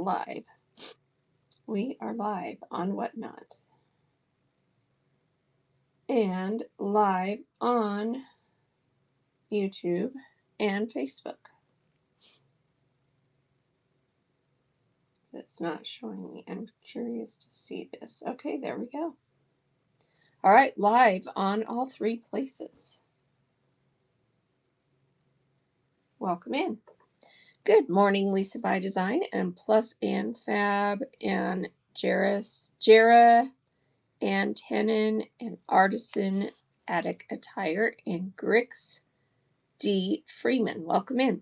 live. We are live on Whatnot. And live on YouTube and Facebook. It's not showing me. I'm curious to see this. Okay, there we go. All right, live on all three places. Welcome in. Good morning, Lisa by Design and Plus and Fab and Jera and Tenon and Artisan Attic Attire and Grix D. Freeman. Welcome in.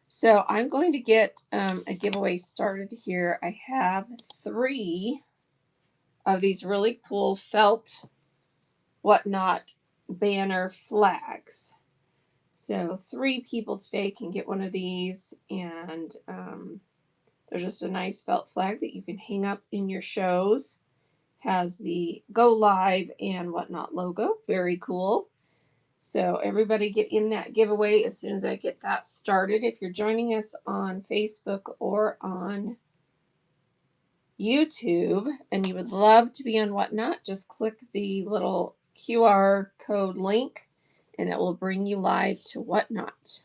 So I'm going to get a giveaway started here. I have 3 of these really cool felt Whatnot banner flags. So 3 people today can get one of these, and they're just a nice felt flag that you can hang up in your shows. Has the Go Live and Whatnot logo. Very cool. So everybody get in that giveaway as soon as I get that started. If you're joining us on Facebook or on YouTube and you would love to be on Whatnot, just click the little QR code link and it will bring you live to Whatnot.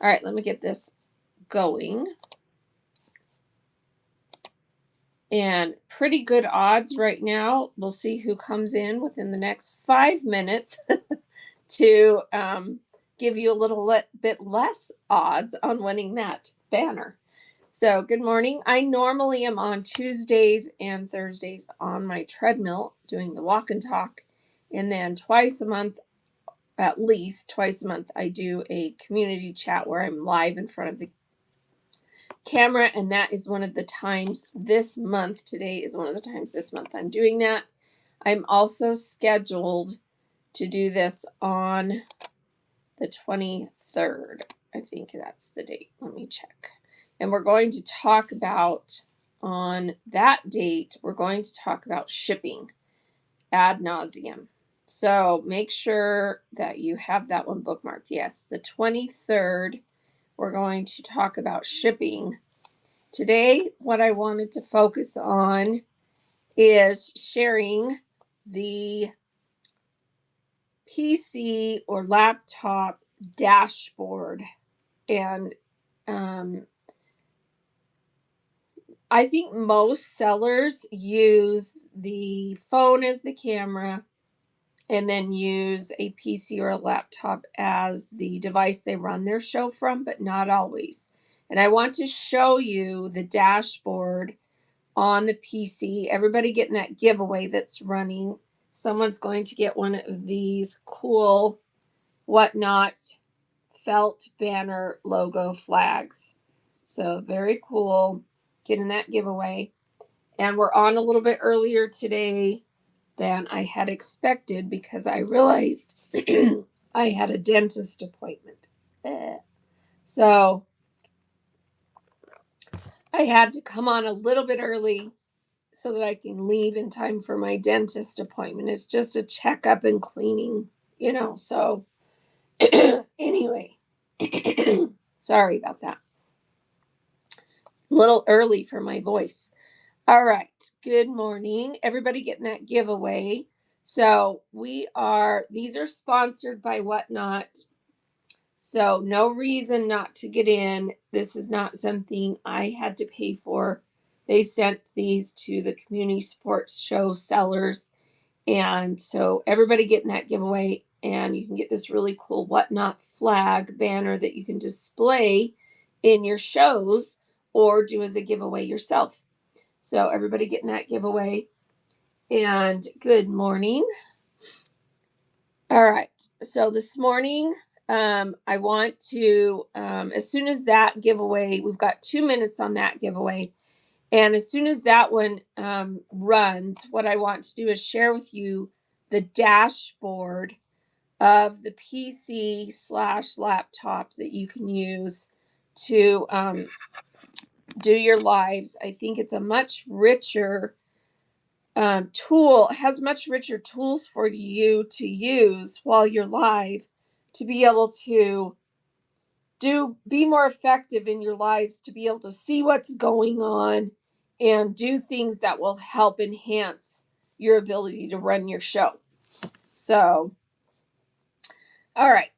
All right, let me get this going. And pretty good odds right now. We'll see who comes in within the next 5 minutes to give you a little bit less odds on winning that banner. So good morning. I normally am on Tuesdays and Thursdays on my treadmill doing the walk and talk. And then twice a month, at least twice a month, I do a community chat where I'm live in front of the camera. And that is one of the times this month. Today is one of the times this month I'm doing that. I'm also scheduled to do this on the 23rd. I think that's the date. Let me check. And we're going to talk about, on that date, we're going to talk about shipping ad nauseum. So make sure that you have that one bookmarked. Yes, the 23rd, we're going to talk about shipping. Today, what I wanted to focus on is sharing the PC or laptop dashboard. And I think most sellers use the phone as the camera and then use a PC or a laptop as the device they run their show from, but not always. And I want to show you the dashboard on the PC. Everybody getting that giveaway that's running. Someone's going to get one of these cool Whatnot felt banner logo flags. So very cool. Getting that giveaway. And we're on a little bit earlier today than I had expected because I realized I had a dentist appointment. So I had to come on a little bit early so that I can leave in time for my dentist appointment. It's just a checkup and cleaning, so anyway, sorry about that. A little early for my voice. All right. Good morning. Everybody getting that giveaway. So these are sponsored by Whatnot. So no reason not to get in. This is not something I had to pay for. They sent these to the community sports show sellers. And so everybody getting that giveaway, and you can get this really cool Whatnot flag banner that you can display in your shows or do as a giveaway yourself. So everybody getting that giveaway. And good morning. All right. So this morning, I want to, as soon as that giveaway, we've got 2 minutes on that giveaway. And as soon as that one runs, what I want to do is share with you the dashboard of the PC/laptop that you can use to do your lives. I think it's a much richer tool. It has much richer tools for you to use while you're live to be able to be more effective in your lives to be able to see what's going on and do things that will help enhance your ability to run your show. So, all right.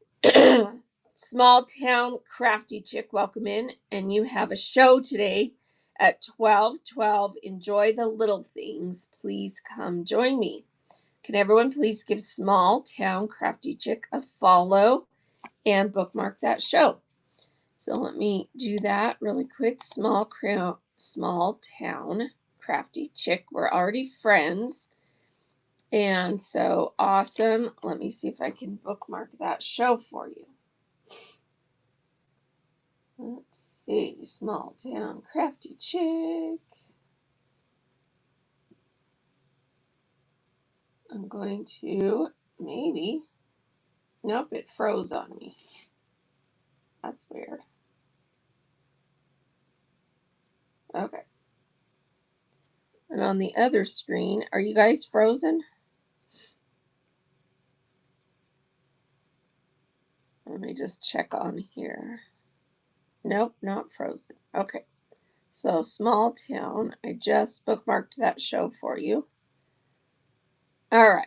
Small town crafty chick, welcome in. And you have a show today at 12:12. Enjoy the little things. Please come join me. Can everyone please give Small Town Crafty Chick a follow and bookmark that show? So let me do that really quick. Small Town Crafty Chick. We're already friends. And so awesome. Let me see if I can bookmark that show for you. Let's see. Small Town Crafty Chick. I'm going to maybe. Nope, it froze on me. That's weird. Okay. And on the other screen, are you guys frozen? Let me just check on here. Nope, not frozen. Okay. So Small Town, I just bookmarked that show for you. All right.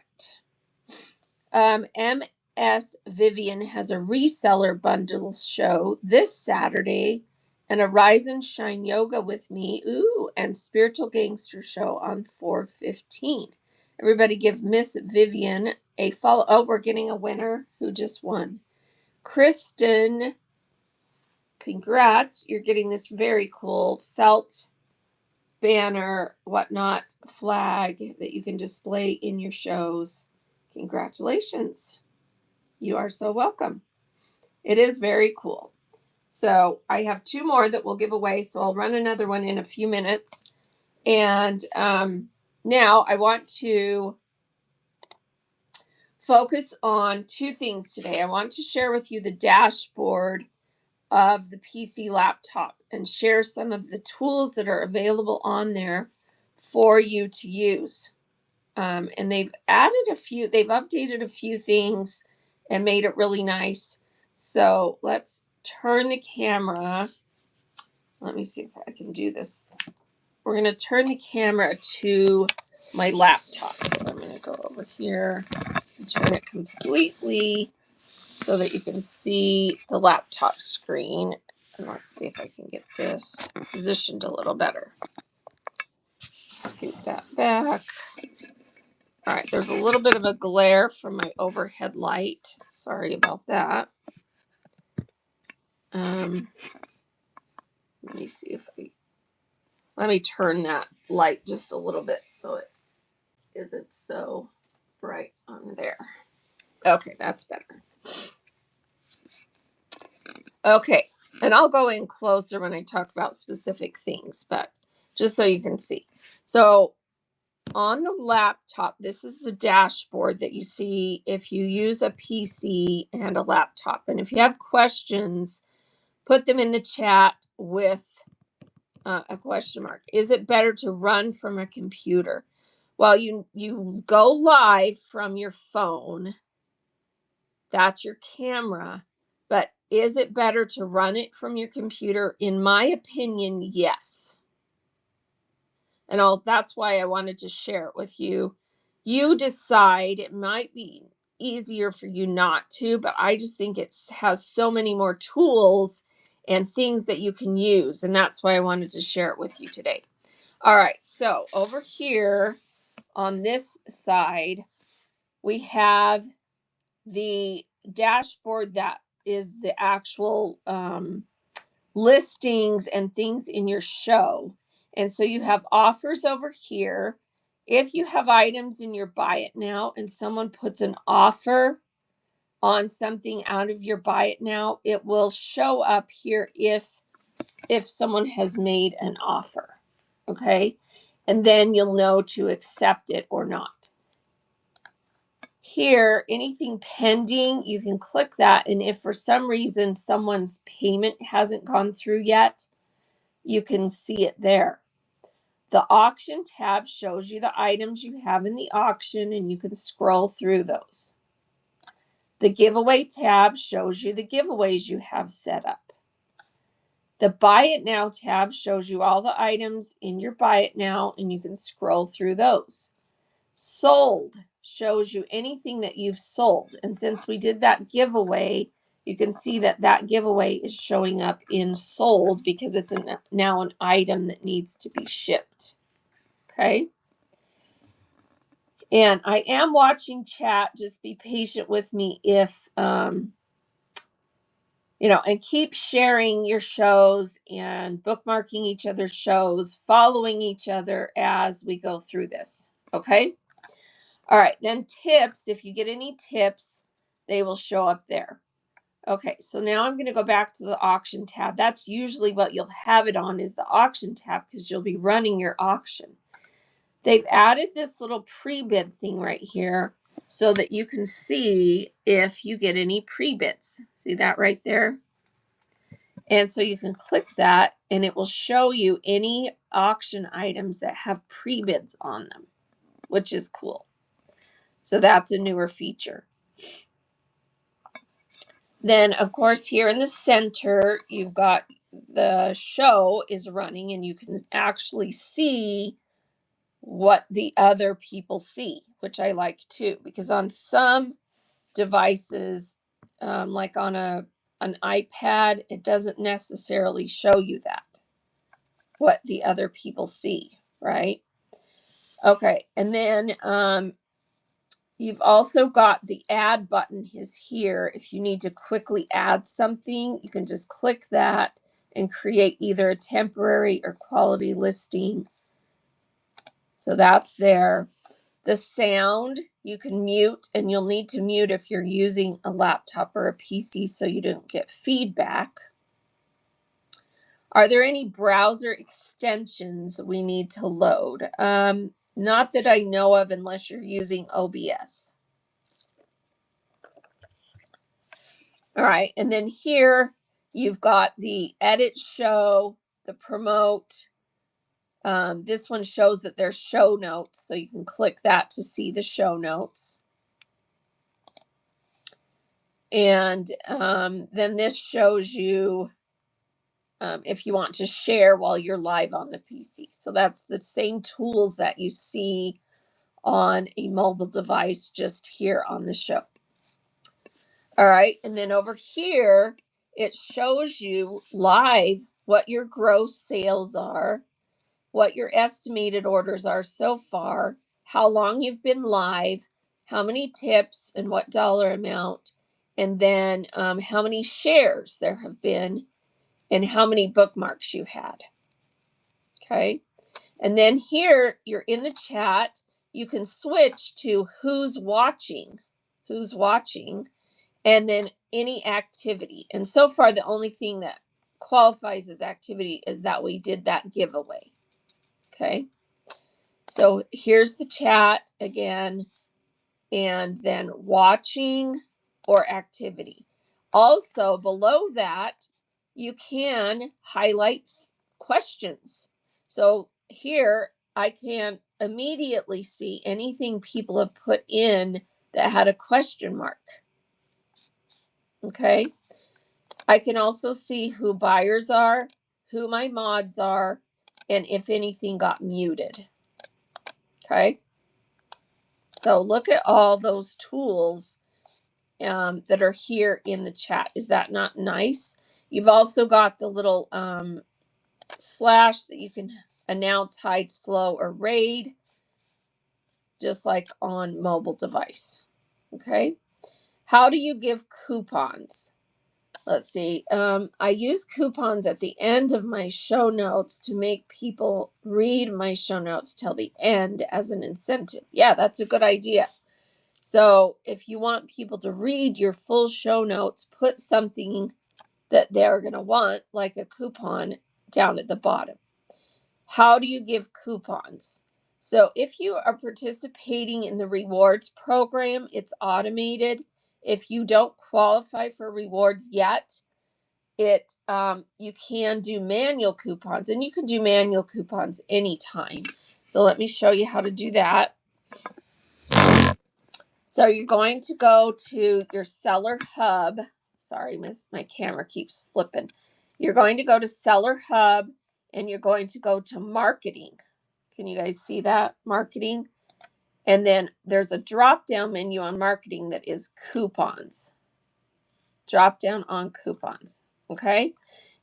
MS Vivian has a reseller bundle show this Saturday and a Rise and Shine Yoga with me, and Spiritual Gangster show on 4/15. Everybody give Miss Vivian a follow. Oh, we're getting a winner who just won. Kristen, congrats. You're getting this very cool felt banner, whatnot, flag that you can display in your shows. Congratulations. You are so welcome. It is very cool. So I have 2 more that we'll give away. So I'll run another one in a few minutes. And now I want to focus on 2 things today. I want to share with you the dashboard of the PC laptop and share some of the tools that are available on there for you to use. And they've updated a few things and made it really nice. So let's turn the camera. Let me see if I can do this. We're going to turn the camera to my laptop. So I'm going to go over here and turn it completely so that you can see the laptop screen. And let's see if I can get this positioned a little better. Scoot that back. All right, there's a little bit of a glare from my overhead light. Sorry about that. Let me see if let me turn that light just a little bit so it isn't so bright on there. Okay, that's better. Okay, and I'll go in closer when I talk about specific things, but just so you can see. So on the laptop, this is the dashboard that you see if you use a PC and a laptop. And if you have questions, put them in the chat with a question mark. Is it better to run from a computer? Well, you go live from your phone. That's your camera. But is it better to run it from your computer? In my opinion, yes. And that's why I wanted to share it with you. You decide. It might be easier for you not to, but I just think it has so many more tools and things that you can use. And that's why I wanted to share it with you today. All right. So over here on this side, we have the dashboard that is the actual listings and things in your show. And so you have offers over here. If you have items in your buy it now and someone puts an offer on something out of your buy it now, it will show up here if someone has made an offer. Okay? And then you'll know to accept it or not. Here, anything pending, you can click that. And if for some reason someone's payment hasn't gone through yet, you can see it there. The auction tab shows you the items you have in the auction, and you can scroll through those. The giveaway tab shows you the giveaways you have set up. The Buy It Now tab shows you all the items in your Buy It Now, and you can scroll through those. Sold shows you anything that you've sold. And since we did that giveaway, you can see that that giveaway is showing up in sold because it's now an item that needs to be shipped. Okay. And I am watching chat. Just be patient with me if, and keep sharing your shows and bookmarking each other's shows, following each other as we go through this. Okay. All right. Then tips. If you get any tips, they will show up there. Okay. So now I'm going to go back to the auction tab. That's usually what you'll have it on, is the auction tab, because you'll be running your auction. They've added this little pre-bid thing right here so that you can see if you get any pre-bids. See that right there? And so you can click that and it will show you any auction items that have pre-bids on them, which is cool. So that's a newer feature. Then, of course, here in the center, you've got the show is running and you can actually see what the other people see, which I like too, because on some devices, like on an iPad, it doesn't necessarily show you that, what the other people see, right? Okay, and then you've also got the add button is here. If you need to quickly add something, you can just click that and create either a temporary or quality listing. So that's there. The sound, you can mute, and you'll need to mute if you're using a laptop or a PC so you don't get feedback. Are there any browser extensions we need to load? Not that I know of, unless you're using OBS. All right, and then here you've got the edit show, the promote. This one shows that there's show notes, so you can click that to see the show notes. And then this shows you if you want to share while you're live on the PC. So that's the same tools that you see on a mobile device, just here on the show. All right, and then over here, it shows you live what your gross sales are, what your estimated orders are so far, how long you've been live, how many tips and what dollar amount, and then how many shares there have been, and how many bookmarks you had. Okay. And then here you're in the chat. You can switch to who's watching, and then any activity. And so far, the only thing that qualifies as activity is that we did that giveaway. Okay. So here's the chat again, and then watching or activity. Also, below that, you can highlight questions. So here I can immediately see anything people have put in that had a question mark. Okay. I can also see who buyers are, who my mods are, and if anything got muted. Okay. So look at all those tools that are here in the chat. Is that not nice? You've also got the little slash that you can announce, hide, slow, or raid, just like on mobile device. Okay. How do you give coupons? Let's see. I use coupons at the end of my show notes to make people read my show notes till the end as an incentive. Yeah, that's a good idea. So if you want people to read your full show notes, put something that they're going to want, like a coupon, down at the bottom. How do you give coupons? So if you are participating in the rewards program, it's automated. If you don't qualify for rewards yet, you can do manual coupons, and you can do manual coupons anytime. So let me show you how to do that. So you're going to go to your seller hub. Sorry, my camera keeps flipping. You're going to go to Seller Hub and you're going to go to marketing. Can you guys see that? Marketing. And then there's a drop down menu on marketing that is coupons. Drop down on coupons. Okay.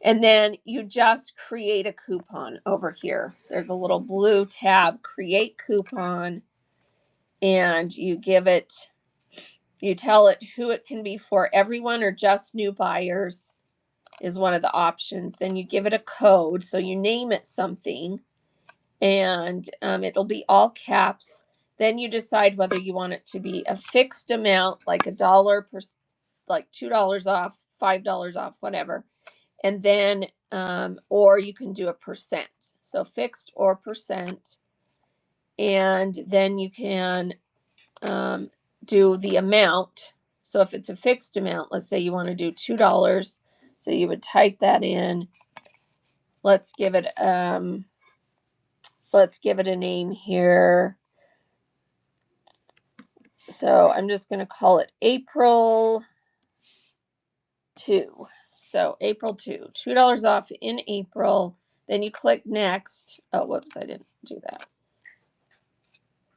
And then you just create a coupon over here. There's a little blue tab, create coupon. And you give it, you tell it who it can be for, everyone or just new buyers is one of the options. Then you give it a code. So you name it something and it'll be all caps. Then you decide whether you want it to be a fixed amount, like $1 per, like $2 off, $5 off, whatever. And then, or you can do a percent. So fixed or percent. And then you can do the amount. So if it's a fixed amount, let's say you want to do $2. So you would type that in. Let's give it a name here. So I'm just going to call it April 2. So April 2, $2 off in April. Then you click next. Oh, whoops, I didn't do that.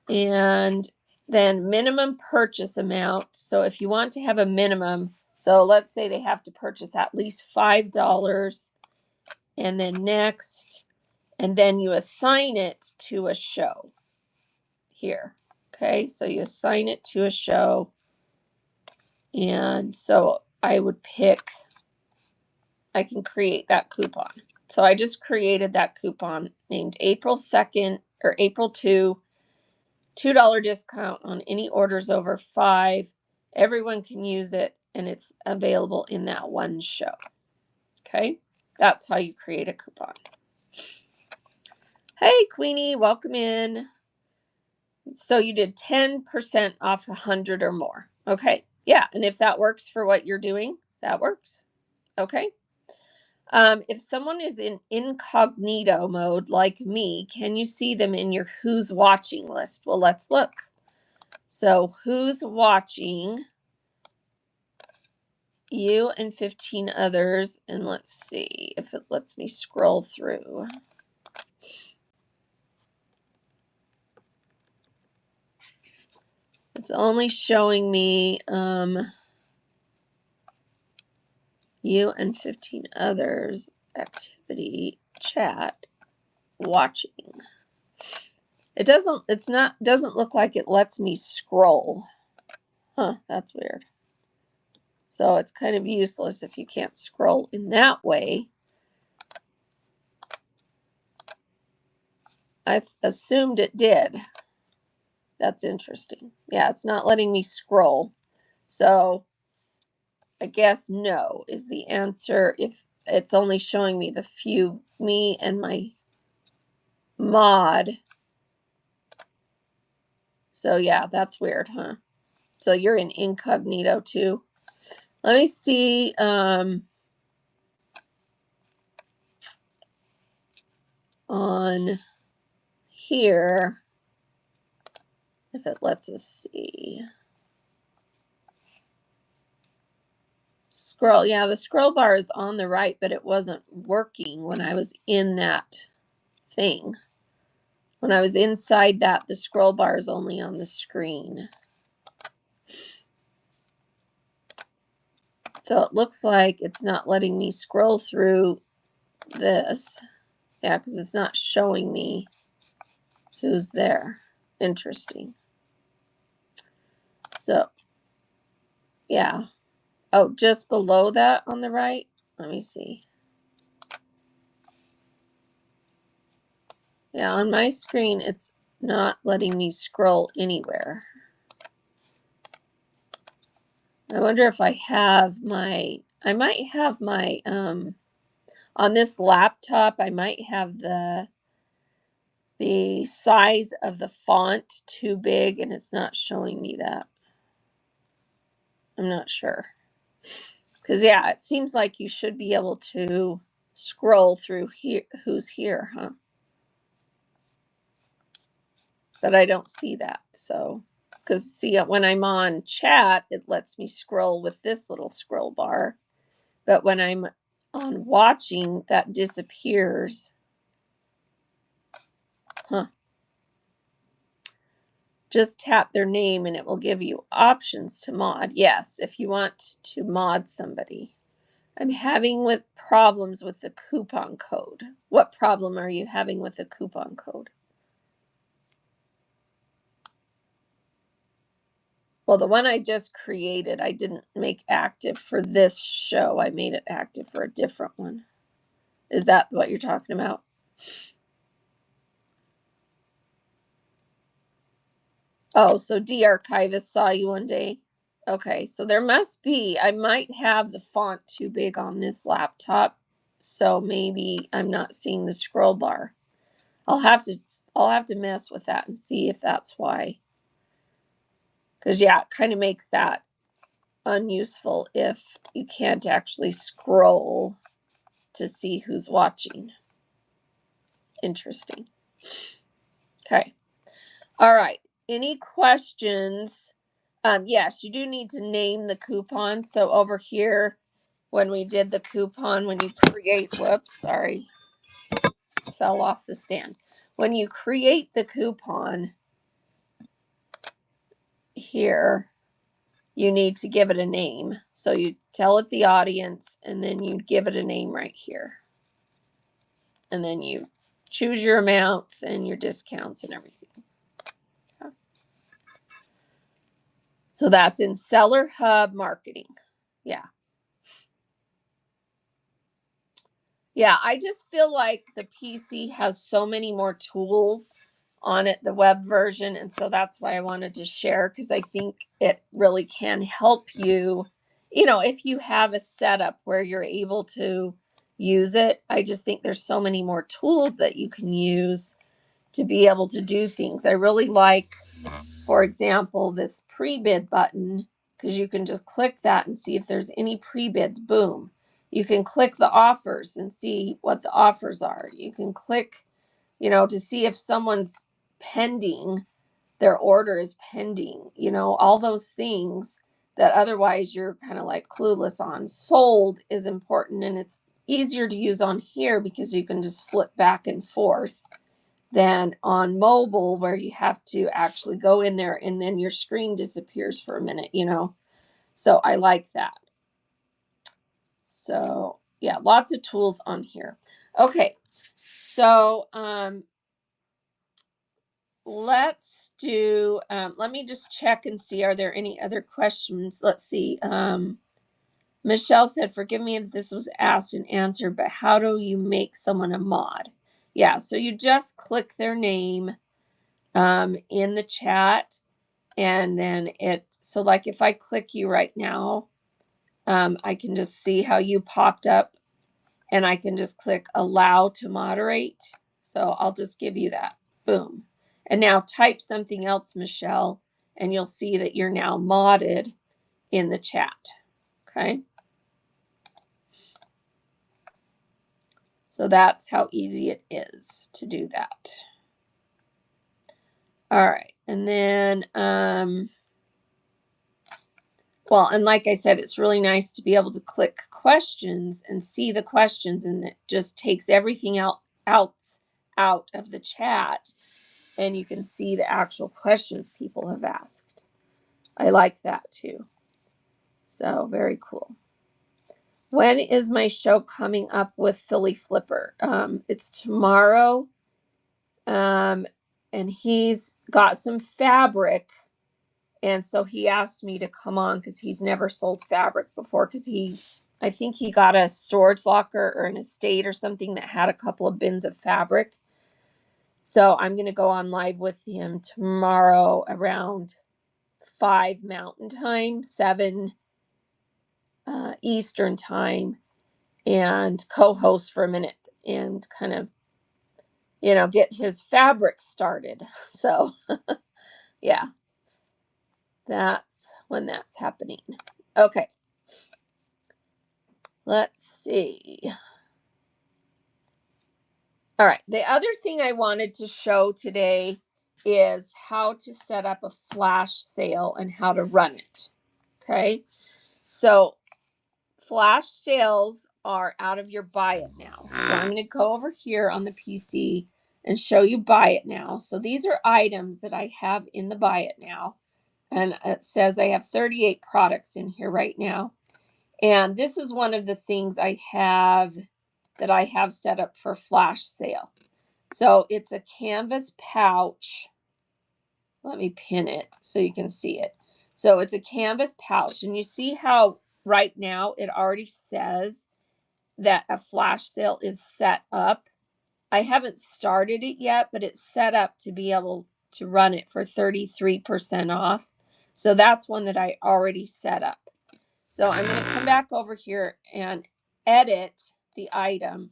And then minimum purchase amount. So if you want to have a minimum, so let's say they have to purchase at least $5 and then next, and then you assign it to a show here. Okay, so you assign it to a show. And so I would pick, I can create that coupon. So I just created that coupon named April 2nd or April 2, $2 discount on any orders over 5. Everyone can use it and it's available in that one show. Okay, that's how you create a coupon. Hey, Queenie, welcome in. So you did 10% off 100 or more. Okay, yeah, and if that works for what you're doing, that works. Okay. If someone is in incognito mode like me, can you see them in your who's watching list? Well, let's look. So who's watching? You and 15 others. And let's see if it lets me scroll through. It's only showing me you and 15 others, activity, chat, watching. It doesn't look like it lets me scroll. Huh, that's weird. So it's kind of useless if you can't scroll in that way. I assumed it did. That's interesting. Yeah, it's not letting me scroll. So I guess no is the answer if it's only showing me the few, me and my mod. So yeah, that's weird, huh? So you're in incognito too. Let me see. On here, if it lets us see. Scroll. Yeah, the scroll bar is on the right, but it wasn't working when I was in that thing. When I was inside that, the scroll bar is only on the screen. So it looks like it's not letting me scroll through this. Yeah, because it's not showing me who's there. Interesting. So, yeah. Oh, just below that on the right? Let me see. Yeah, on my screen, it's not letting me scroll anywhere. I wonder if I have my, I might have my, on this laptop, I might have the size of the font too big and it's not showing me that. I'm not sure. Because, yeah, it seems like you should be able to scroll through here, who's here, huh? But I don't see that, so. Because, see, when I'm on chat, it lets me scroll with this little scroll bar. But when I'm on watching that disappears. Huh. Just tap their name and it will give you options to mod. Yes, if you want to mod somebody. I'm having problems with the coupon code. What problem are you having with the coupon code? Well, the one I just created, I didn't make active for this show. I made it active for a different one. Is that what you're talking about? Oh, so DArchivist saw you one day. Okay, so there must be, I might have the font too big on this laptop. So maybe I'm not seeing the scroll bar. I'll have to mess with that and see if that's why. Because yeah, it kind of makes that unuseful if you can't actually scroll to see who's watching. Interesting. Okay. All right. Any questions? Yes, you do need to name the coupon. So over here, when we did the coupon, when you create, whoops, sorry, fell off the stand. When you create the coupon here, you need to give it a name. So you tell it the audience and then you give it a name right here. And then you choose your amounts and your discounts and everything. Okay. So that's in Seller Hub Marketing. Yeah. Yeah, I just feel like the PC has so many more tools on it, the web version. And so that's why I wanted to share, because I think it really can help you, if you have a setup where you're able to use it. I just think there's so many more tools that you can use to be able to do things. I really like, for example, this pre-bid button, because you can just click that and see if there's any pre-bids. Boom. You can click the offers and see what the offers are. You can click, to see if someone's pending, their order is pending, all those things that otherwise you're kind of like clueless on. Sold is important, and it's easier to use on here because you can just flip back and forth than on mobile, where you have to actually go in there and then your screen disappears for a minute, So I like that. So yeah, lots of tools on here. Okay. So let's do, let me just check and see, are there any other questions? Let's see. Michelle said, forgive me if this was asked and answered, but how do you make someone a mod? Yeah, so you just click their name in the chat, and then so like if I click you right now, I can just see how you popped up, and I can just click allow to moderate. So I'll just give you that. Boom. And now type something else, Michelle, and you'll see that you're now modded in the chat. Okay. So that's how easy it is to do that. All right. And then, well, and like I said, it's really nice to be able to click questions and see the questions, and it just takes everything out of the chat, and you can see the actual questions people have asked. I like that too. So very cool. When is my show coming up with Philly Flipper? It's tomorrow. And he's got some fabric. And so he asked me to come on because he's never sold fabric before, because I think he got a storage locker or an estate or something that had a couple of bins of fabric. So I'm going to go on live with him tomorrow around 5 Mountain Time, 7 Eastern Time, and co-host for a minute and kind of, get his fabric started. So yeah, that's when that's happening. Okay. Let's see. All right. The other thing I wanted to show today is how to set up a flash sale and how to run it. Okay. So flash sales are out of your buy it now. So I'm going to go over here on the PC and show you buy it now. So these are items that I have in the buy it now. And it says I have 38 products in here right now. And this is one of the things I have set up for flash sale. So it's a canvas pouch. Let me pin it so you can see it. So it's a canvas pouch, and you see how right now it already says that a flash sale is set up. I haven't started it yet, but it's set up to be able to run it for 33% off. So that's one that I already set up. So I'm going to come back over here and edit the item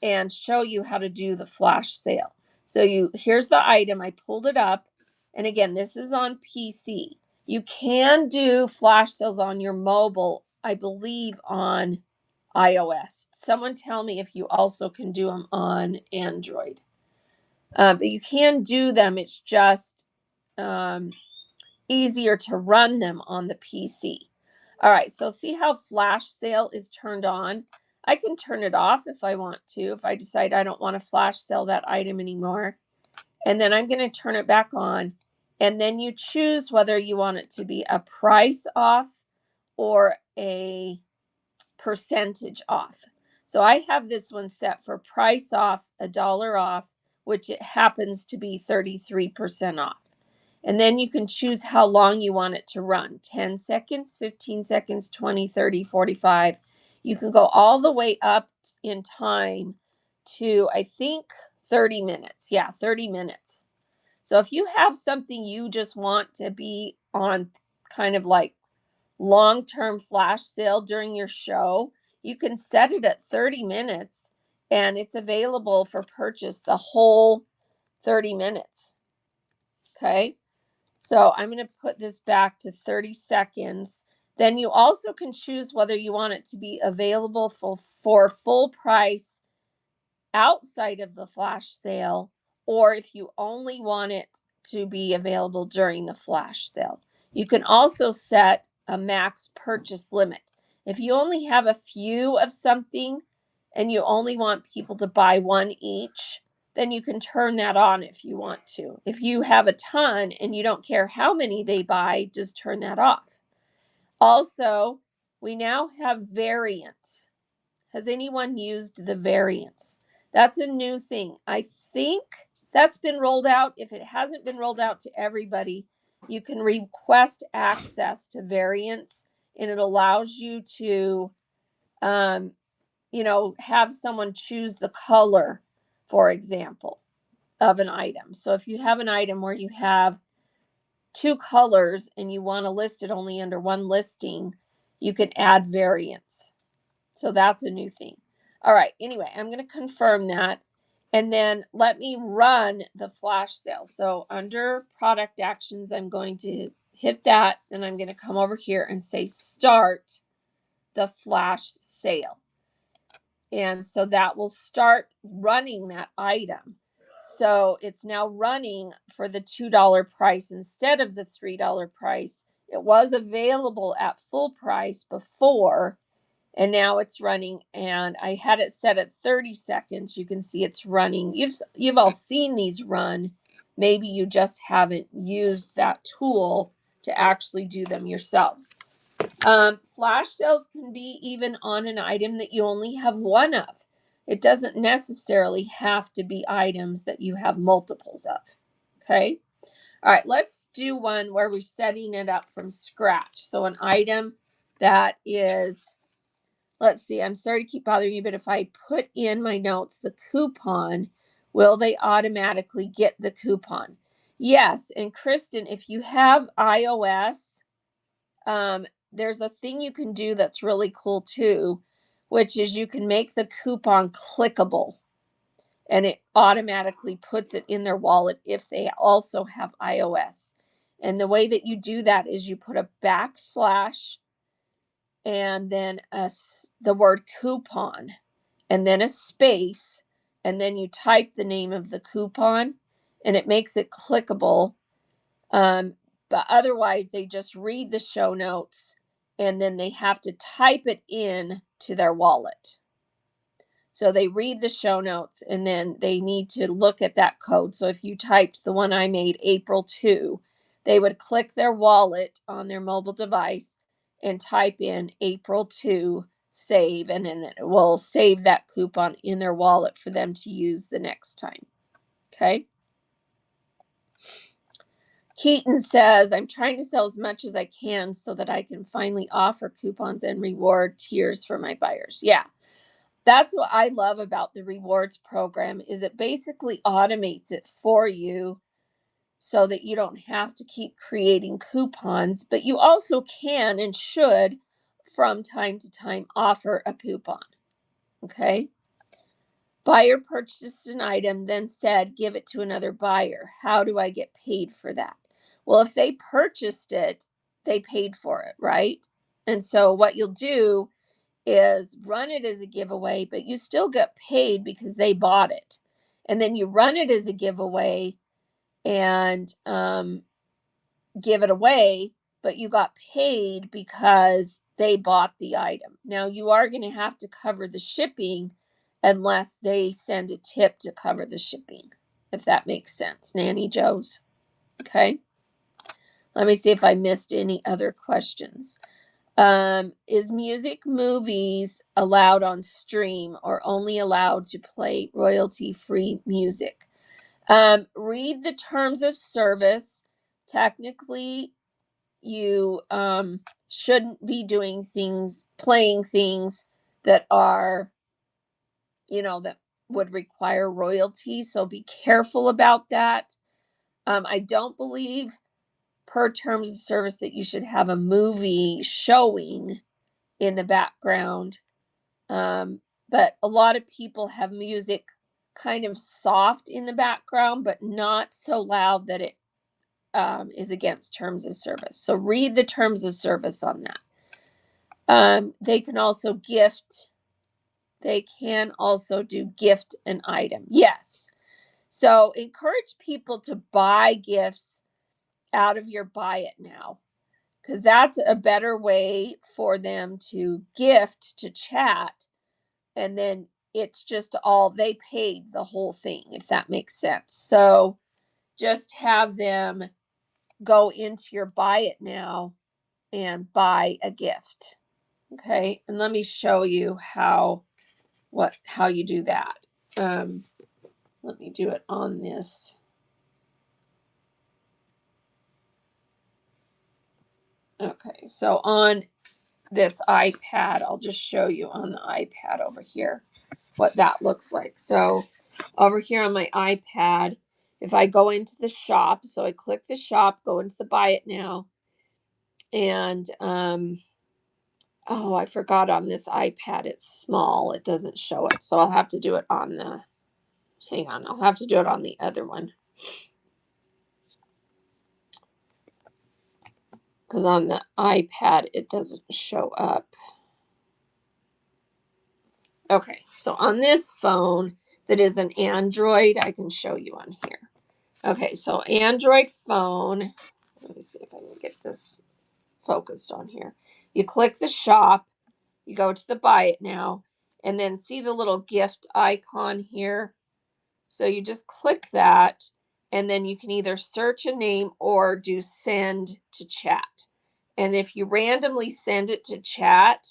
and show you how to do the flash sale. So here's the item. I pulled it up. And again, this is on PC. You can do flash sales on your mobile, I believe, on iOS. Someone tell me if you also can do them on Android. But you can do them. It's just easier to run them on the PC. All right, so see how flash sale is turned on? I can turn it off if I want to, if I decide I don't want to flash sell that item anymore. And then I'm going to turn it back on. And then you choose whether you want it to be a price off or a percentage off. So I have this one set for price off, $1 off, which it happens to be 33% off. And then you can choose how long you want it to run, 10 seconds, 15 seconds, 20, 30, 45. You can go all the way up in time to, I think, 30 minutes. Yeah, 30 minutes. So if you have something you just want to be on kind of like long-term flash sale during your show, you can set it at 30 minutes and it's available for purchase the whole 30 minutes. Okay. So I'm going to put this back to 30 seconds. Then you also can choose whether you want it to be available for full price outside of the flash sale, or if you only want it to be available during the flash sale. You can also set a max purchase limit. If you only have a few of something and you only want people to buy one each, then you can turn that on if you want to. If you have a ton and you don't care how many they buy, just turn that off. Also, we now have variants. Has anyone used the variants? That's a new thing. I think that's been rolled out. If it hasn't been rolled out to everybody, you can request access to variants, and it allows you to, have someone choose the color, for example, of an item. So if you have an item where you have two colors and you want to list it only under one listing, you can add variants. So that's a new thing. All right. Anyway, I'm going to confirm that. And then let me run the flash sale. So under product actions, I'm going to hit that. And I'm going to come over here and say start the flash sale. And so that will start running that item. So it's now running for the $2 price instead of the $3 price. It was available at full price before, and now it's running, and I had it set at 30 seconds. You can see it's running. You've all seen these run. Maybe you just haven't used that tool to actually do them yourselves. Flash sales can be even on an item that you only have one of. It doesn't necessarily have to be items that you have multiples of. Okay. All right, let's do one where we're setting it up from scratch. So an item that is, let's see, I'm sorry to keep bothering you, but if I put in my notes the coupon, will they automatically get the coupon? Yes. And Kristen, if you have iOS, there's a thing you can do that's really cool too, which is you can make the coupon clickable and it automatically puts it in their wallet if they also have iOS. And the way that you do that is you put a backslash and then the word coupon and then a space, and then you type the name of the coupon and it makes it clickable. But otherwise they just read the show notes and then they have to type it in to their wallet. So they read the show notes and then they need to look at that code. So if you typed the one I made, April 2, they would click their wallet on their mobile device and type in April 2 save, and then it will save that coupon in their wallet for them to use the next time. Okay. Keaton says, I'm trying to sell as much as I can so that I can finally offer coupons and reward tiers for my buyers. Yeah. That's what I love about the rewards program is it basically automates it for you so that you don't have to keep creating coupons, but you also can and should from time to time offer a coupon. Okay? Buyer purchased an item, then said, give it to another buyer. How do I get paid for that? Well, if they purchased it, they paid for it, right? And so what you'll do is run it as a giveaway, but you still get paid because they bought it. And then you run it as a giveaway and give it away, but you got paid because they bought the item. Now you are going to have to cover the shipping unless they send a tip to cover the shipping, if that makes sense. Nanny Joe's. Okay. Let me see if I missed any other questions. Is music movies allowed on stream or only allowed to play royalty-free music? Read the terms of service. Technically, you shouldn't be doing things, playing things that are, that would require royalty. So be careful about that. I don't believe per terms of service that you should have a movie showing in the background. But a lot of people have music kind of soft in the background, but not so loud that it is against terms of service. So read the terms of service on that. They can also gift. They can also do gift an item. Yes. So encourage people to buy gifts out of your buy it now, because that's a better way for them to gift to chat. And then it's just all they paid the whole thing, if that makes sense. So just have them go into your buy it now and buy a gift. Okay. And let me show you how you do that. Let me do it on this. Okay. So on this iPad, I'll just show you on the iPad over here what that looks like. So over here on my iPad, if I go into the shop, so I click the shop, go into the buy it now, and oh, I forgot on this iPad, it's small, it doesn't show it. So I'll have to do it on the, hang on, I'll have to do it on the other one. Because on the iPad, it doesn't show up. Okay, so on this phone that is an Android, I can show you on here. Okay, so Android phone. Let me see if I can get this focused on here. You click the shop, you go to the buy it now, and then see the little gift icon here. So you just click that, and then you can either search a name or do send to chat. And if you randomly send it to chat,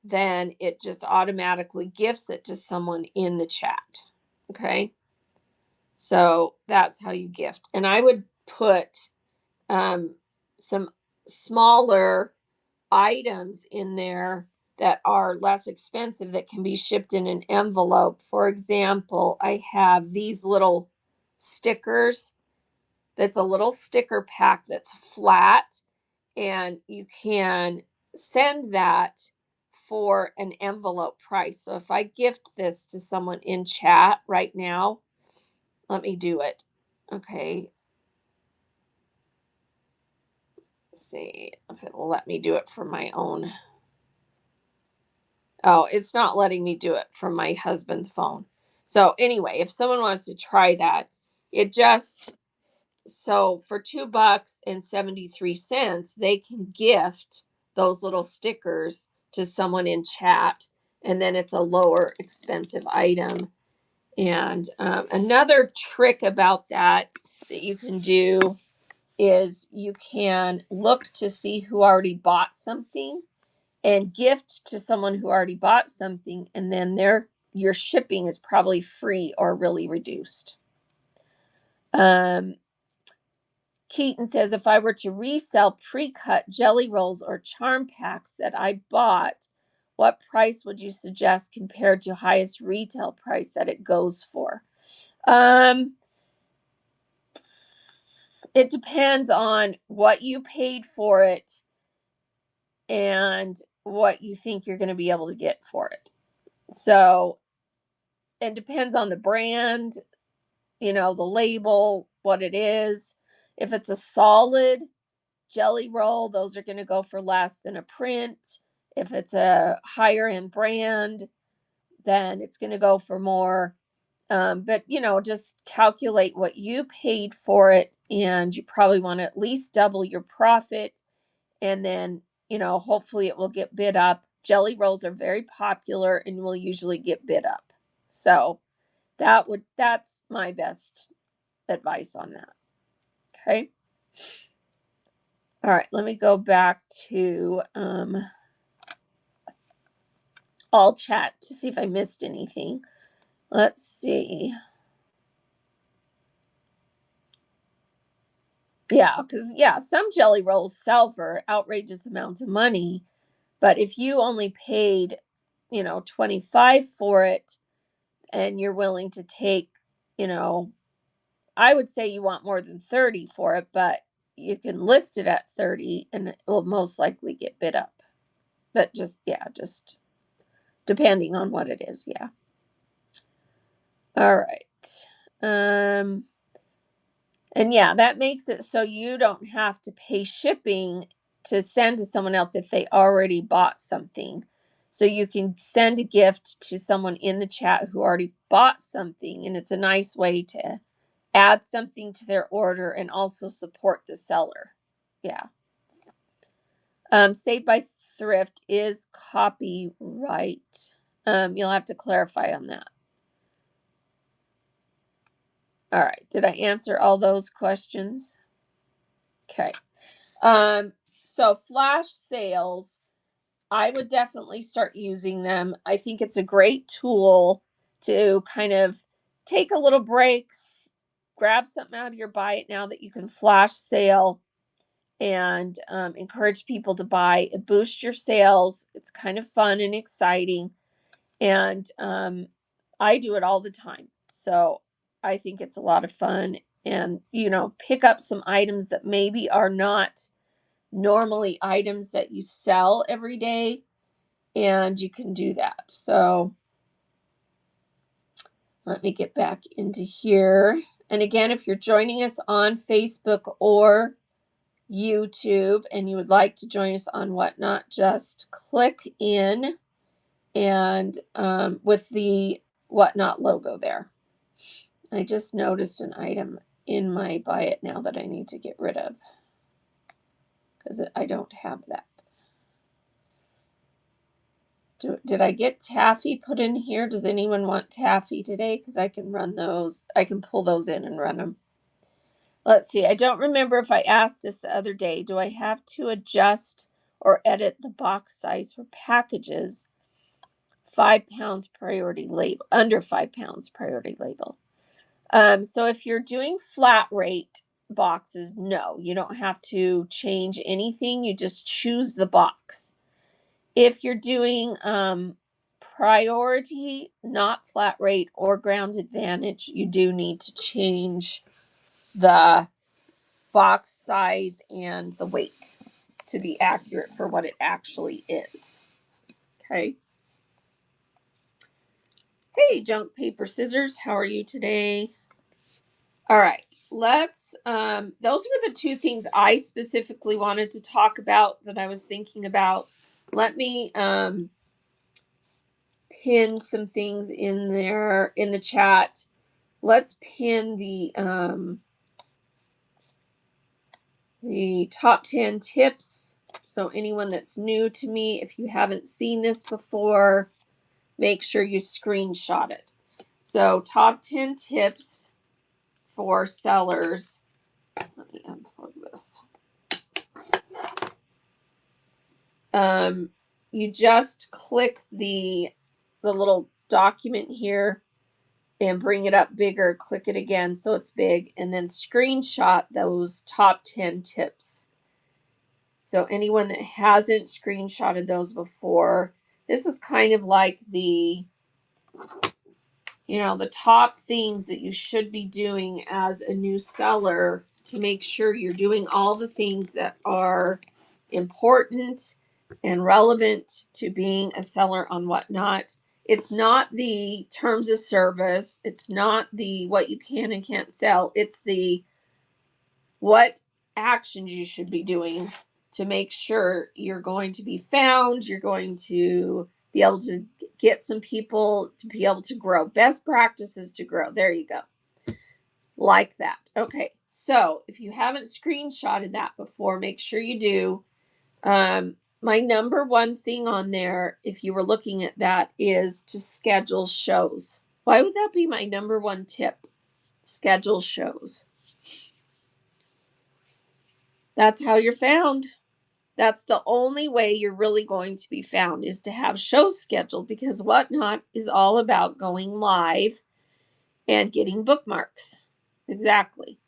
then it just automatically gifts it to someone in the chat. Okay. So that's how you gift. And I would put some smaller items in there that are less expensive that can be shipped in an envelope. For example, I have these little stickers. That's a little sticker pack that's flat, and you can send that for an envelope price. So if I gift this to someone in chat right now, let me do it. Okay. Let's see if it will let me do it from my own. Oh, it's not letting me do it from my husband's phone. So anyway, if someone wants to try that, it just, so for $2.73, they can gift those little stickers to someone in chat. and then it's a lower expensive item. And another trick about that you can do is you can look to see who already bought something and gift to someone who already bought something, and then your shipping is probably free or really reduced. Keaton says, if I were to resell pre-cut jelly rolls or charm packs that I bought, what price would you suggest compared to highest retail price that it goes for? It depends on what you paid for it and what you think you're going to be able to get for it. So it depends on the brand, the label, what it is. If it's a solid jelly roll, those are going to go for less than a print. If it's a higher end brand, then it's going to go for more. But just calculate what you paid for it, and you probably want to at least double your profit, and then hopefully it will get bid up. Jelly rolls are very popular and will usually get bid up. So that's my best advice on that. Okay. All right, let me go back to all chat to see if I missed anything. Let's see. Yeah, because some jelly rolls sell for outrageous amounts of money, but if you only paid, $25 for it, and you're willing to take, I would say you want more than $30 for it, but you can list it at $30 and it will most likely get bid up. But just depending on what it is. Yeah. All right. And that makes it so you don't have to pay shipping to send to someone else if they already bought something. So you can send a gift to someone in the chat who already bought something, and it's a nice way to add something to their order and also support the seller. Yeah. Saved by Thrift is copyright. You'll have to clarify on that. All right. Did I answer all those questions? Okay. So flash sales, I would definitely start using them. I think it's a great tool to kind of take a little break, grab something out of your buy it now that you can flash sale, and encourage people to buy. It boosts your sales. It's kind of fun and exciting. And I do it all the time. So I think it's a lot of fun. And, pick up some items that maybe are not normally items that you sell every day, and you can do that. So let me get back into here. And again, if you're joining us on Facebook or YouTube and you would like to join us on Whatnot, just click in and with the Whatnot logo there. I just noticed an item in my buy it now that I need to get rid of because I don't have that. Did I get taffy put in here? Does anyone want taffy today? Because I can run those. I can pull those in and run them. Let's see. I don't remember if I asked this the other day. Do I have to adjust or edit the box size for packages? 5 pounds priority label, under 5 pounds priority label. So if you're doing flat rate boxes, no, you don't have to change anything. You just choose the box. If you're doing priority, not flat rate or ground advantage, you do need to change the box size and the weight to be accurate for what it actually is. Okay. Hey, Junk Paper Scissors, how are you today? All right, let's, those were the two things I specifically wanted to talk about that I was thinking about. Let me pin some things in there in the chat. Let's pin the top 10 tips. So anyone that's new to me, if you haven't seen this before, make sure you screenshot it. So top 10 tips for sellers. Let me unplug this. You just click the little document here and bring it up bigger, click it again so it's big, and then screenshot those top 10 tips. So anyone that hasn't screenshotted those before, this is kind of like the top things that you should be doing as a new seller to make sure you're doing all the things that are important and relevant to being a seller on Whatnot. It's not the terms of service. It's not the what you can and can't sell. It's the what actions you should be doing to make sure you're going to be found, you're going to be able to get some people to be able to grow. Best practices to grow. There you go. Like that. Okay. So if you haven't screenshotted that before, make sure you do. My number one thing on there, if you were looking at that, is to schedule shows. Why would that be my number one tip? Schedule shows. That's how you're found. That's the only way you're really going to be found, is to have shows scheduled, because Whatnot is all about going live and getting bookmarks. Exactly.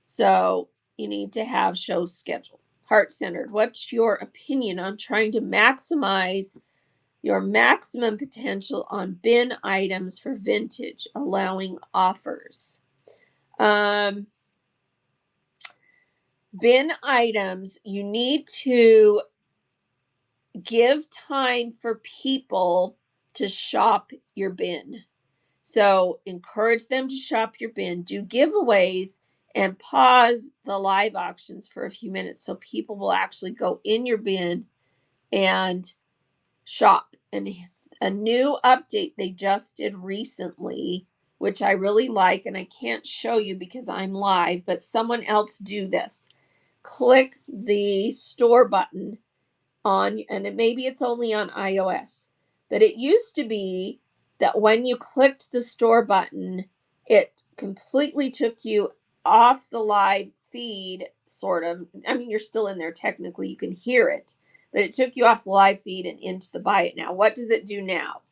So you need to have shows scheduled. Heart-centered. What's your opinion on trying to maximize your maximum potential on bin items for vintage, allowing offers? Bin items, you need to give time for people to shop your bin. So encourage them to shop your bin, do giveaways, and pause the live auctions for a few minutes so people will actually go in your bin and shop. And a new update they just did recently, which I really like, and I can't show you because I'm live, but someone else do this. Click the store button on, and maybe it's only on iOS, but it used to be that when you clicked the store button, it completely took you off the live feed, sort of. I mean, you're still in there technically, you can hear it, but it took you off the live feed and into the buy it now. What does it do now?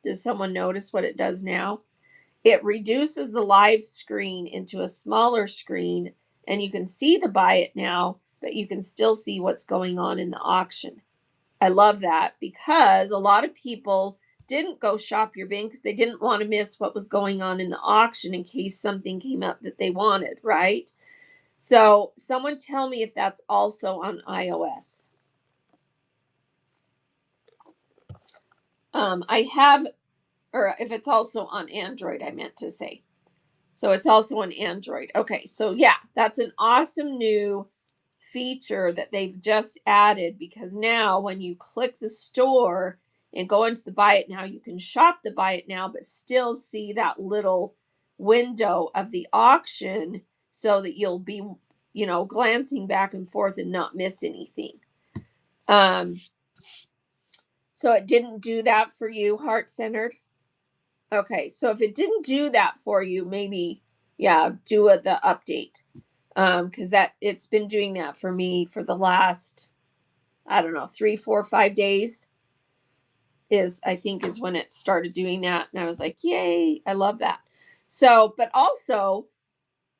Does someone notice what it does now? It reduces the live screen into a smaller screen, and you can see the buy it now, but you can still see what's going on in the auction. I love that, because a lot of people didn't go shop your bin because they didn't want to miss what was going on in the auction in case something came up that they wanted, right? So someone tell me if that's also on iOS. Or if it's also on Android, I meant to say. So it's also on Android. Okay, so yeah, that's an awesome new feature that they've just added, because now when you click the store and go into the buy it now, you can shop the buy it now, but still see that little window of the auction so that you'll be, glancing back and forth and not miss anything. So it didn't do that for you, heart-centered? Okay, so if it didn't do that for you, maybe, do the update. Because it's been doing that for me for the last, 3, 4, 5 days I think is when it started doing that. And I was like, yay, I love that. So, but also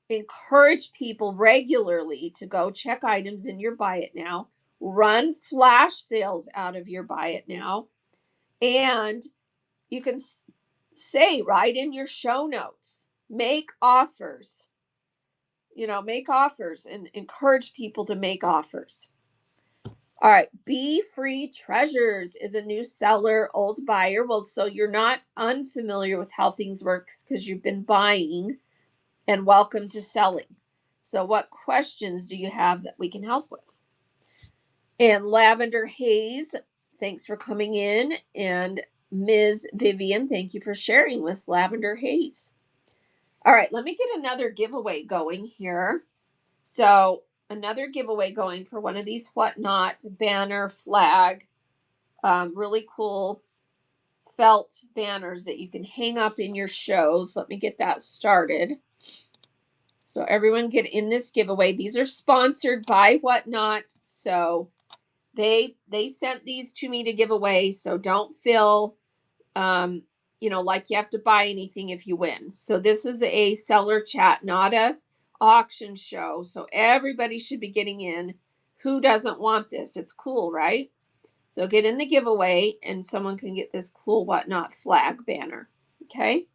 encourage people regularly to go check items in your buy it now, run flash sales out of your buy it now. And you can say right in your show notes, make offers. Make offers and encourage people to make offers. All right. Be Free Treasures is a new seller, old buyer. Well, so you're not unfamiliar with how things work because you've been buying, and welcome to selling. So what questions do you have that we can help with? And Lavender Haze, thanks for coming in. And Ms. Vivian, thank you for sharing with Lavender Haze. All right, let me get another giveaway going here. So another giveaway going for one of these Whatnot banner flag, really cool felt banners that you can hang up in your shows. Let me get that started. So everyone get in this giveaway. These are sponsored by Whatnot. So they sent these to me to give away. So don't feel like you have to buy anything if you win. So this is a seller chat, not a auction show. So everybody should be getting in. Who doesn't want this? It's cool, right? So get in the giveaway and someone can get this cool Whatnot flag banner. Okay.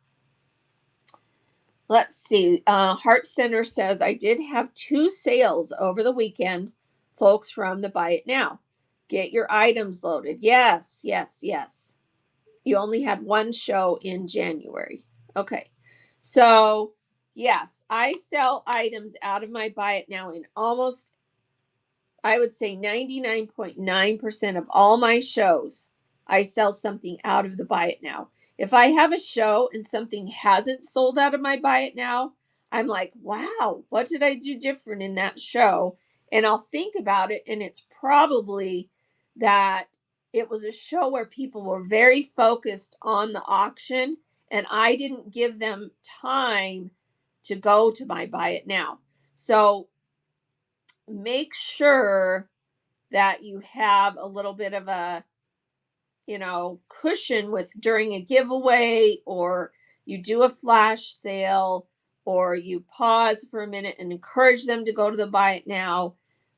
Let's see. Heart Center says, I did have 2 sales over the weekend, folks from the Buy It Now. Get your items loaded. Yes, yes, yes. You only had 1 show in January. Okay. So, yes, I sell items out of my Buy It Now in almost, I would say 99.9% of all my shows. I sell something out of the Buy It Now. If I have a show and something hasn't sold out of my Buy It Now, I'm like, wow, what did I do different in that show? And I'll think about it, and it's probably that it was a show where people were very focused on the auction, and I didn't give them time to go to my Buy It Now. So make sure that you have a little bit of a cushion with during a giveaway, or you do a flash sale, or you pause for a minute and encourage them to go to the Buy It Now.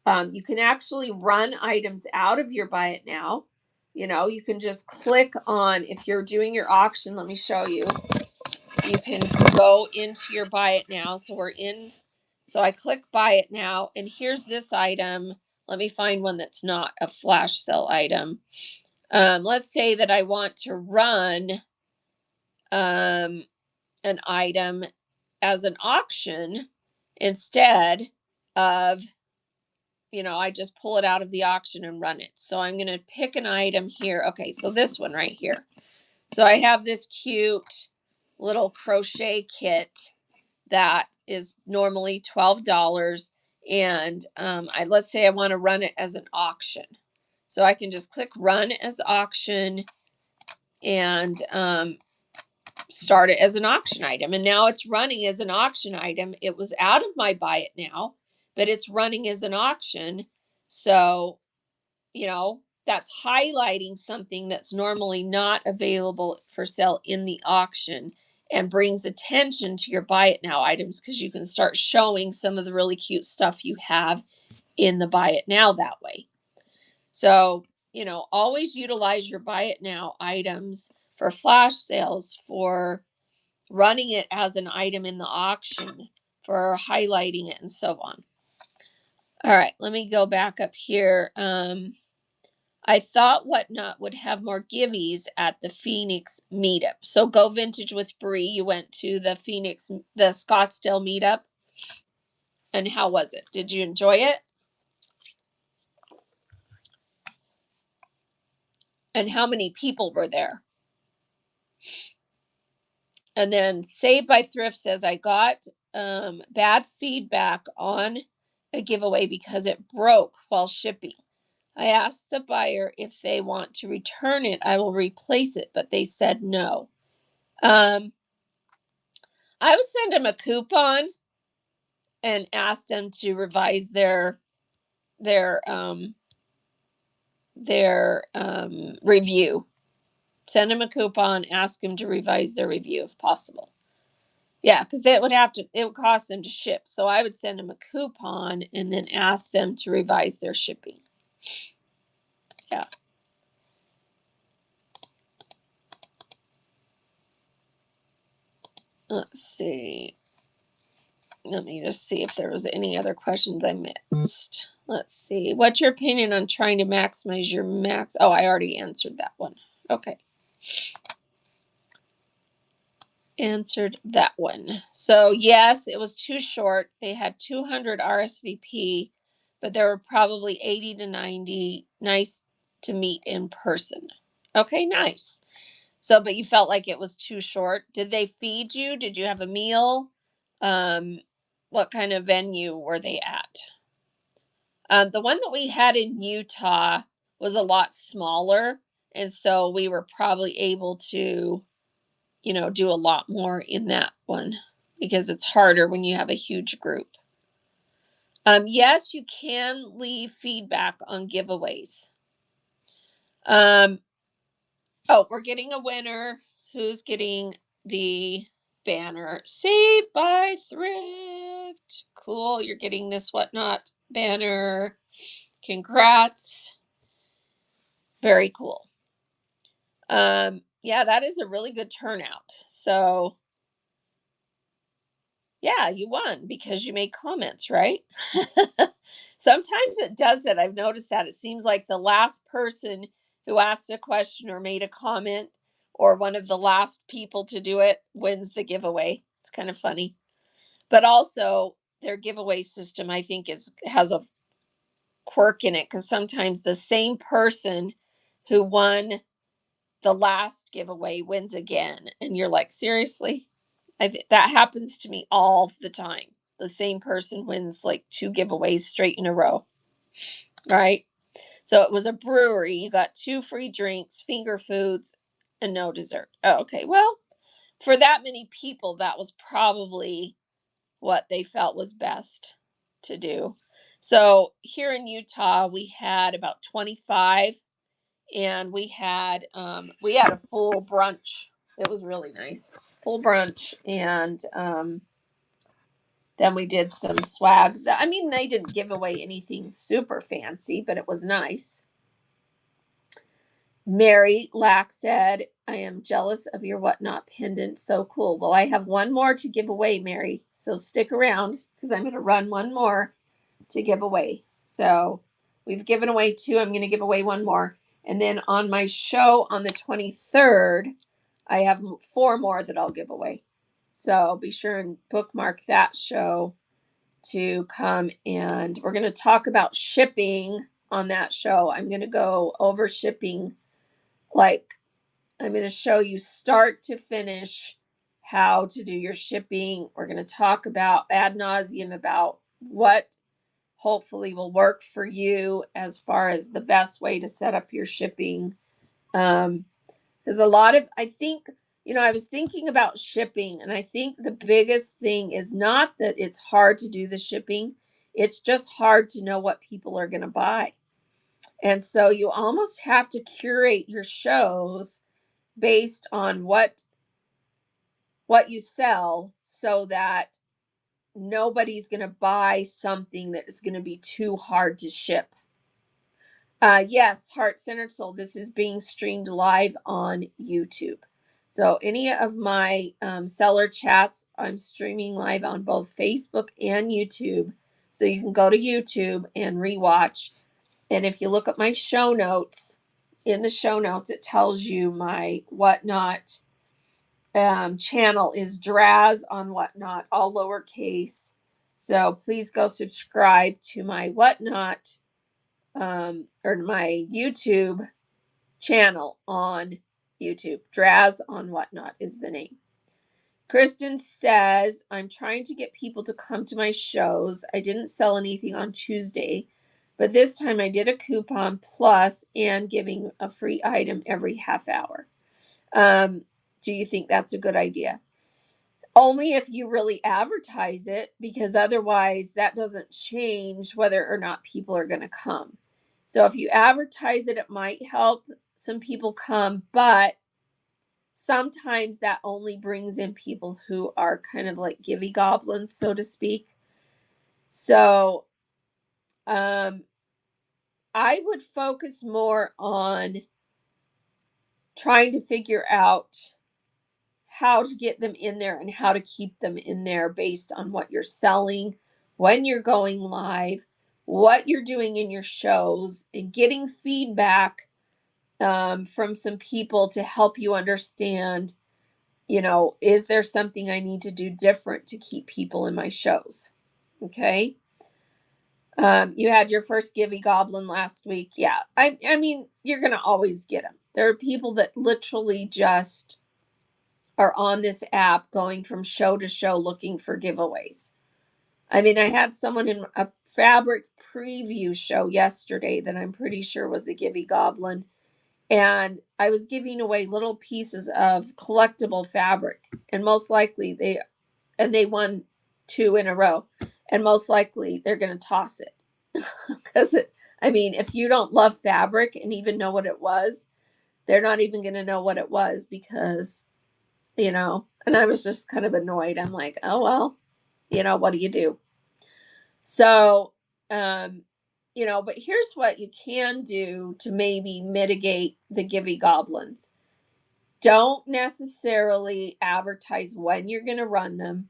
You can actually run items out of your Buy It Now. You can just click on, if you're doing your auction, let me show you. You can go into your Buy It Now. So I click Buy It Now, and here's this item. Let me find one that's not a flash sale item. Let's say that I want to run an item as an auction instead of, I just pull it out of the auction and run it. So I'm going to pick an item here. Okay, so this one right here. So I have this cute little crochet kit that is normally $12. And let's say I want to run it as an auction. So I can just click run as auction and start it as an auction item. And now it's running as an auction item. It was out of my Buy It Now, but it's running as an auction. So, that's highlighting something that's normally not available for sale in the auction, and brings attention to your Buy It Now items, because you can start showing some of the really cute stuff you have in the Buy It Now that way. So, always utilize your Buy It Now items for flash sales, for running it as an item in the auction, for highlighting it, and so on. All right, let me go back up here. I thought Whatnot would have more giveaways at the Phoenix meetup. So Go Vintage with Bree, you went to the Scottsdale meetup. And how was it? Did you enjoy it? And how many people were there? And then Saved by Thrift says, I got bad feedback on a giveaway because it broke while shipping. I asked the buyer if they want to return it. I will replace it, but they said no. I would send them a coupon and ask them to revise their review. Send them a coupon, ask them to revise their review if possible. Yeah, because it would cost them to ship. So I would send them a coupon and then ask them to revise their shipping. Yeah. Let's see. Let me just see if there was any other questions I missed. Let's see. What's your opinion on trying to maximize your max? Oh, I already answered that one. Okay. Answered that one. So yes, it was too short. They had 200 RSVP, but there were probably 80 to 90 nice to meet in person. Okay, nice. So, but you felt like it was too short. Did they feed you? Did you have a meal? What kind of venue were they at? The one that we had in Utah was a lot smaller, And so we were probably able to, do a lot more in that one because it's harder when you have a huge group. Yes, you can leave feedback on giveaways. Oh, we're getting a winner. Who's getting the banner? Saved by Thrift. Cool. You're getting this Whatnot banner. Congrats. Very cool. Yeah, that is a really good turnout. So yeah, you won because you made comments, right? Sometimes it does that. I've noticed that. It seems like the last person who asked a question or made a comment, or one of the last people to do it, wins the giveaway. It's kind of funny. But also, their giveaway system, I think, has a quirk in it because sometimes the same person who won the last giveaway wins again. And you're like, seriously? That happens to me all the time. The same person wins like 2 giveaways straight in a row, right? So it was a brewery. You got 2 free drinks, finger foods, and no dessert. Oh, okay. Well, for that many people, that was probably what they felt was best to do. So here in Utah, we had about 25, and we had a full brunch. It was really nice. Full brunch, and then we did some swag. I mean, they didn't give away anything super fancy, but it was nice. Mary Lack said, I am jealous of your Whatnot pendant. So cool. Well, I have one more to give away, Mary. So stick around because I'm going to run one more to give away. So we've given away 2. I'm going to give away one more. And then on my show on the 23rd, I have 4 more that I'll give away. So be sure and bookmark that show to come. And we're going to talk about shipping on that show. I'm going to go over shipping. Like, I'm going to show you start to finish how to do your shipping. We're going to talk about ad nauseum about what hopefully will work for you as far as the best way to set up your shipping. Because I think, I was thinking about shipping, and I think the biggest thing is not that it's hard to do the shipping, it's just hard to know what people are going to buy. And so you almost have to curate your shows based on what you sell so that nobody's going to buy something that is going to be too hard to ship. Yes, Heart Centered Soul. This is being streamed live on YouTube. So any of my seller chats, I'm streaming live on both Facebook and YouTube. So you can go to YouTube and rewatch. And if you look at my show notes, in the show notes, it tells you my Whatnot channel is Draz on Whatnot, all lowercase. So please go subscribe to my Whatnot or my YouTube channel on YouTube. Draz on Whatnot is the name. Kristen says, I'm trying to get people to come to my shows. I didn't sell anything on Tuesday, but this time I did a coupon plus and giving a free item every half hour. Do you think that's a good idea? Only if you really advertise it, because otherwise that doesn't change whether or not people are going to come. So if you advertise it, it might help some people come, but sometimes that only brings in people who are kind of like givey goblins, so to speak. So I would focus more on trying to figure out how to get them in there and how to keep them in there based on what you're selling, when you're going live, what you're doing in your shows, and getting feedback from some people to help you understand, is there something I need to do different to keep people in my shows? Okay. You had your first Givey Goblin last week. Yeah. I mean, you're going to always get them. There are people that literally just are on this app going from show to show looking for giveaways. I mean, I had someone in a fabric preview show yesterday that I'm pretty sure was a Givey Goblin. and I was giving away little pieces of collectible fabric, and most likely they won 2 in a row, and most likely they're going to toss it because I mean, if you don't love fabric and even know what it was, they're not even going to know what it was because, and I was just kind of annoyed. I'm like, oh, well, what do you do? So, but here's what you can do to maybe mitigate the Gibby Goblins. Don't necessarily advertise when you're going to run them.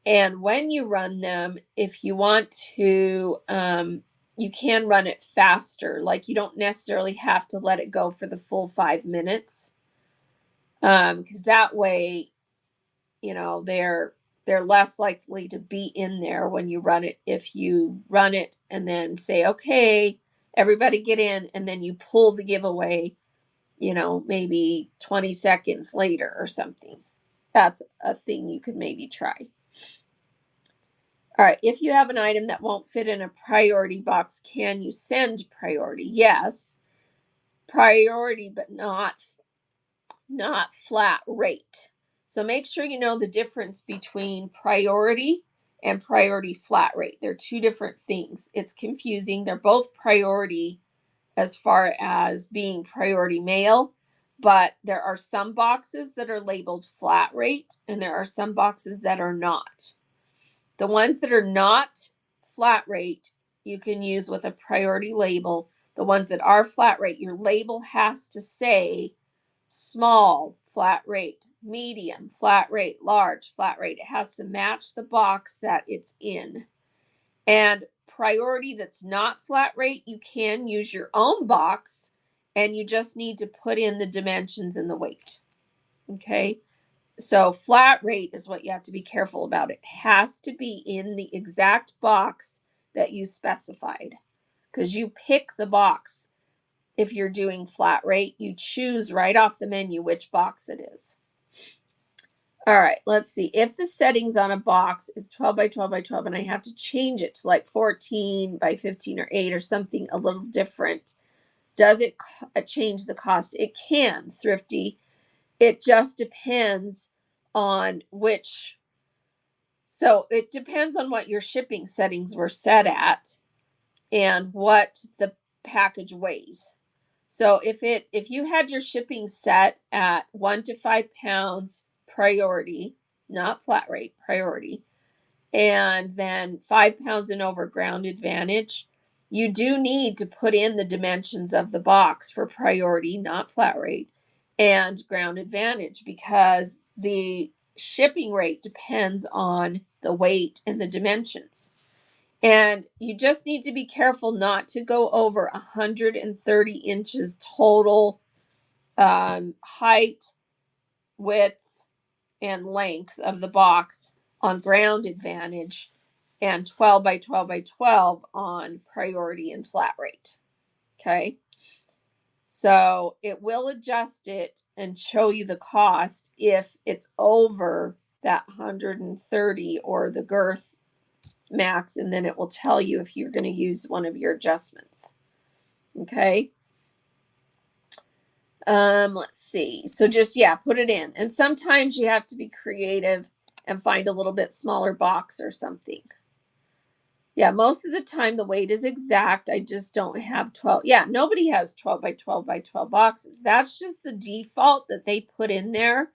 And when you run them, if you want to, you can run it faster. Like you don't necessarily have to let it go for the full 5 minutes. Because that way, they're less likely to be in there when you run it. If you run it and then say, okay, everybody get in, and then you pull the giveaway, maybe 20 seconds later or something. That's a thing you could maybe try. All right, if you have an item that won't fit in a priority box, can you send priority? Yes, priority, but not flat rate. So make sure you know the difference between priority and priority flat rate. They're 2 different things. It's confusing. They're both priority as far as being priority mail, but there are some boxes that are labeled flat rate and there are some boxes that are not. The ones that are not flat rate, you can use with a priority label. The ones that are flat rate, your label has to say small, flat rate, medium, flat rate, large, flat rate. It has to match the box that it's in. And priority that's not flat rate, you can use your own box and you just need to put in the dimensions and the weight. Okay. So flat rate is what you have to be careful about. It has to be in the exact box that you specified because you pick the box. If you're doing flat rate, you choose right off the menu which box it is. All right, let's see. If the settings on a box is 12 by 12 by 12 and I have to change it to like 14 by 15 or 8 or something a little different, does it change the cost? It can, Thrifty. It just depends on which. So it depends on what your shipping settings were set at and what the package weighs. So if you had your shipping set at 1 to 5 pounds priority, not flat rate, priority, and then 5 pounds and over ground advantage, you do need to put in the dimensions of the box for priority, not flat rate, and ground advantage because the shipping rate depends on the weight and the dimensions. And you just need to be careful not to go over 130 inches total height, width, and length of the box on ground advantage and 12 by 12 by 12 on priority and flat rate. Okay. So it will adjust it and show you the cost if it's over that 130 or the girth max, and then it will tell you if you're going to use one of your adjustments. Okay. Let's see. So just, put it in. And sometimes you have to be creative and find a little bit smaller box or something. Yeah, most of the time the weight is exact. I just don't have 12. Yeah, nobody has 12 by 12 by 12 boxes. That's just the default that they put in there.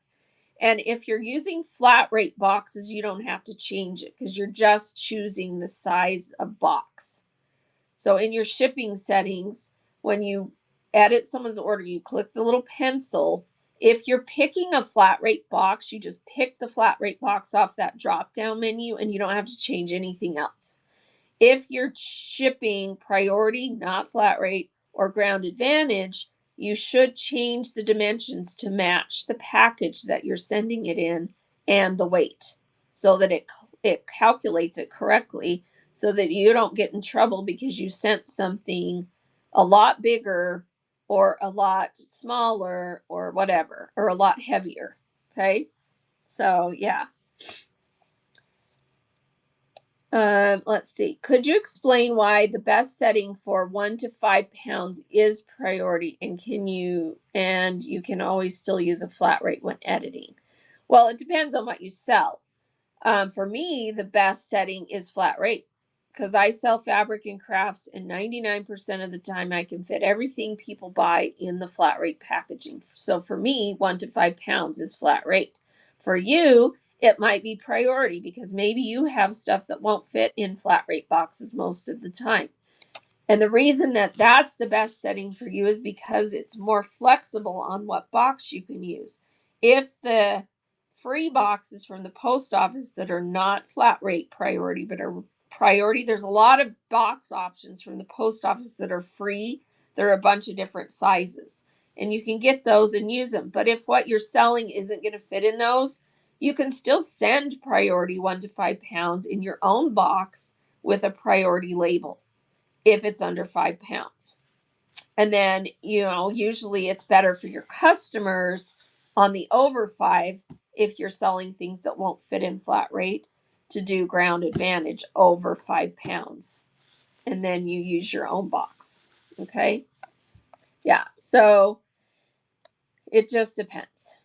And if you're using flat rate boxes, you don't have to change it because you're just choosing the size of box. So in your shipping settings, when you edit someone's order, you click the little pencil. If you're picking a flat rate box, you just pick the flat rate box off that drop down menu and you don't have to change anything else. If you're shipping priority, not flat rate, or ground advantage, you should change the dimensions to match the package that you're sending it in and the weight so that it calculates it correctly so that you don't get in trouble because you sent something a lot bigger or a lot smaller or whatever, or a lot heavier. Okay. So, yeah. Let's see. Could you explain why the best setting for 1 to 5 pounds is priority, and you can always still use a flat rate when editing? Well, it depends on what you sell. For me, the best setting is flat rate because I sell fabric and crafts, and 99% of the time I can fit everything people buy in the flat rate packaging. So for me, 1 to 5 pounds is flat rate. For you, it might be priority because maybe you have stuff that won't fit in flat rate boxes most of the time. And the reason that that's the best setting for you is because it's more flexible on what box you can use. If the free boxes from the post office that are not flat rate priority, but are priority, there's a lot of box options from the post office that are free. There are a bunch of different sizes, and you can get those and use them. But if what you're selling isn't going to fit in those, you can still send priority 1 to 5 pounds in your own box with a priority label if it's under 5 pounds. And then, usually it's better for your customers on the over 5 if you're selling things that won't fit in flat rate to do ground advantage over 5 pounds. And then you use your own box. Okay. Yeah. So it just depends.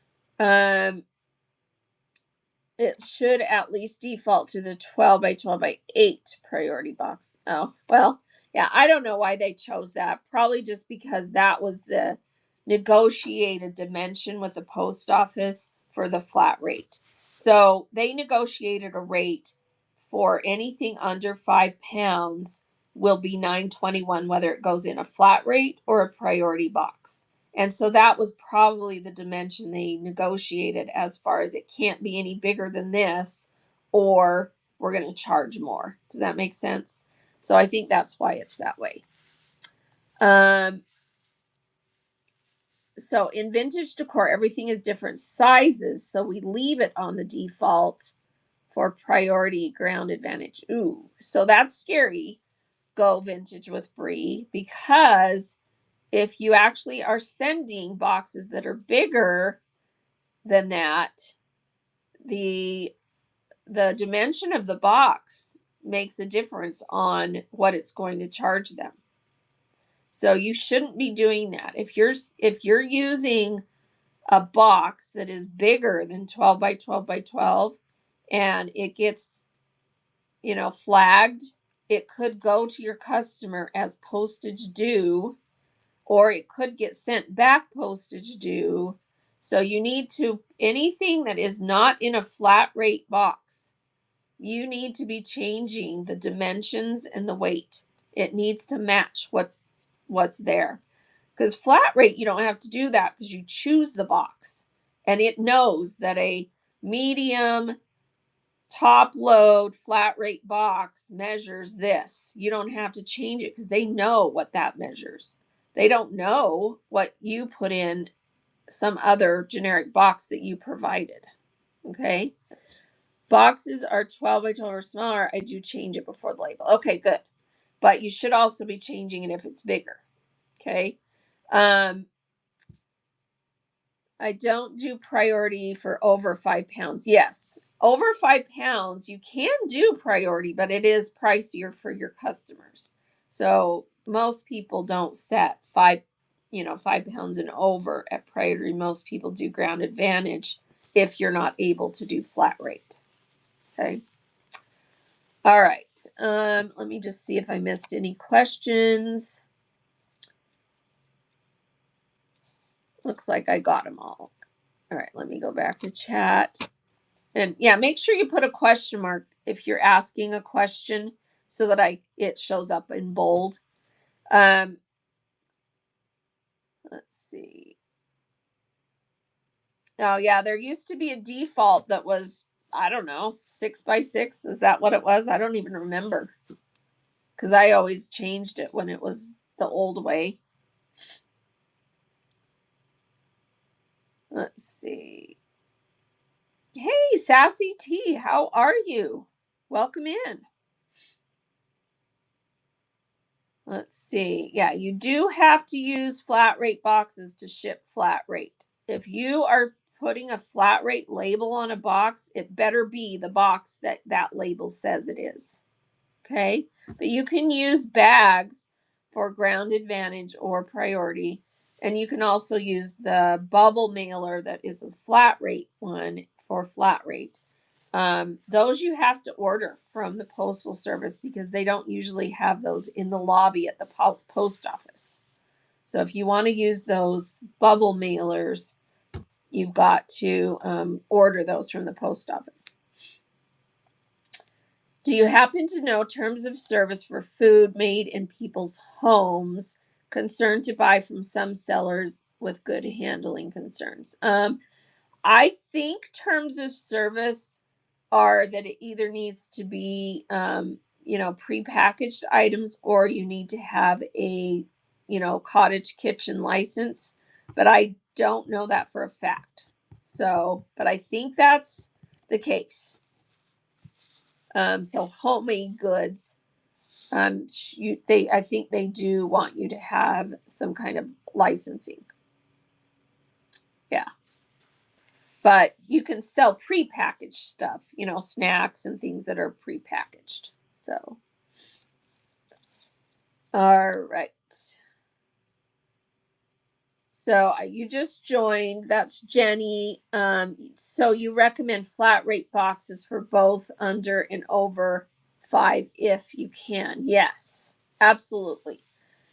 It should at least default to the 12 by 12 by 8 priority box. Oh, well, yeah, I don't know why they chose that. Probably just because that was the negotiated dimension with the post office for the flat rate. So they negotiated a rate for anything under 5 pounds will be $9.21, whether it goes in a flat rate or a priority box. And so that was probably the dimension they negotiated as far as it can't be any bigger than this, or we're going to charge more. Does that make sense? So I think that's why it's that way. So in vintage decor, everything is different sizes. So we leave it on the default for priority ground advantage. Ooh, so that's scary. Go vintage with Bree, because if you actually are sending boxes that are bigger than that, the dimension of the box makes a difference on what it's going to charge them. So you shouldn't be doing that. If you're using a box that is bigger than 12 by 12 by 12 and it gets flagged, it could go to your customer as postage due, or it could get sent back postage due. So you need to, anything that is not in a flat rate box, you need to be changing the dimensions and the weight. It needs to match what's there. Because flat rate, you don't have to do that because you choose the box. And it knows that a medium top load flat rate box measures this. You don't have to change it because they know what that measures. They don't know what you put in some other generic box that you provided. Okay. Boxes are 12 by 12 or smaller. I do change it before the label. Okay, good. But you should also be changing it if it's bigger. Okay. I don't do priority for over 5 pounds. Yes. Over 5 pounds, you can do priority, but it is pricier for your customers. So most people don't set 5 pounds and over at priority. Most people do ground advantage if you're not able to do flat rate. Okay. All right. Let me just see if I missed any questions. Looks like I got them all. All right, let me go back to chat. And yeah, make sure you put a question mark if you're asking a question so that it shows up in bold. Let's see. Oh yeah, there used to be a default that was, I don't know, 6 by 6. Is that what it was? I don't even remember. Because I always changed it when it was the old way. Let's see. Hey, Sassy T, how are you? Welcome in. Let's see. Yeah, you do have to use flat rate boxes to ship flat rate. If you are putting a flat rate label on a box, it better be the box that label says it is. Okay, but you can use bags for Ground Advantage or Priority, and you can also use the bubble mailer that is a flat rate one for flat rate. Those you have to order from the Postal Service because they don't usually have those in the lobby at the post office. So if you want to use those bubble mailers, you've got to order those from the post office. Do you happen to know terms of service for food made in people's homes? Concerned to buy from some sellers with good handling concerns. I think terms of service are that it either needs to be, prepackaged items, or you need to have a, cottage kitchen license. But I don't know that for a fact. So, but I think that's the case. So homemade goods, I think they do want you to have some kind of licensing. Yeah. But you can sell prepackaged stuff, snacks and things that are prepackaged. So, all right. So you just joined. That's Jenny. So you recommend flat rate boxes for both under and over 5 if you can. Yes, absolutely.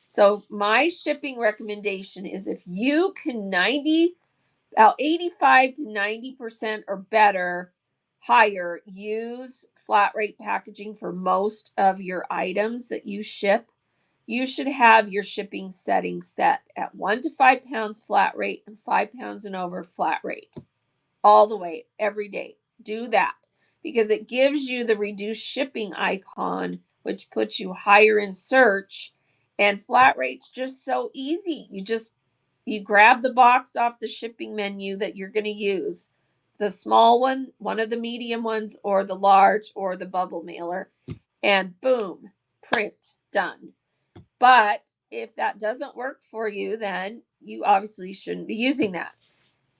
So my shipping recommendation is if you can 85 to 90% or better higher, use flat rate packaging for most of your items that you ship. You should have your shipping settings set at 1 to 5 pounds flat rate and 5 pounds and over flat rate all the way every day. Do that because it gives you the reduced shipping icon, which puts you higher in search. And flat rate's just so easy. You grab the box off the shipping menu that you're going to use, the small one of the medium ones, or the large, or the bubble mailer, and boom, print, done. But if that doesn't work for you, then you obviously shouldn't be using that.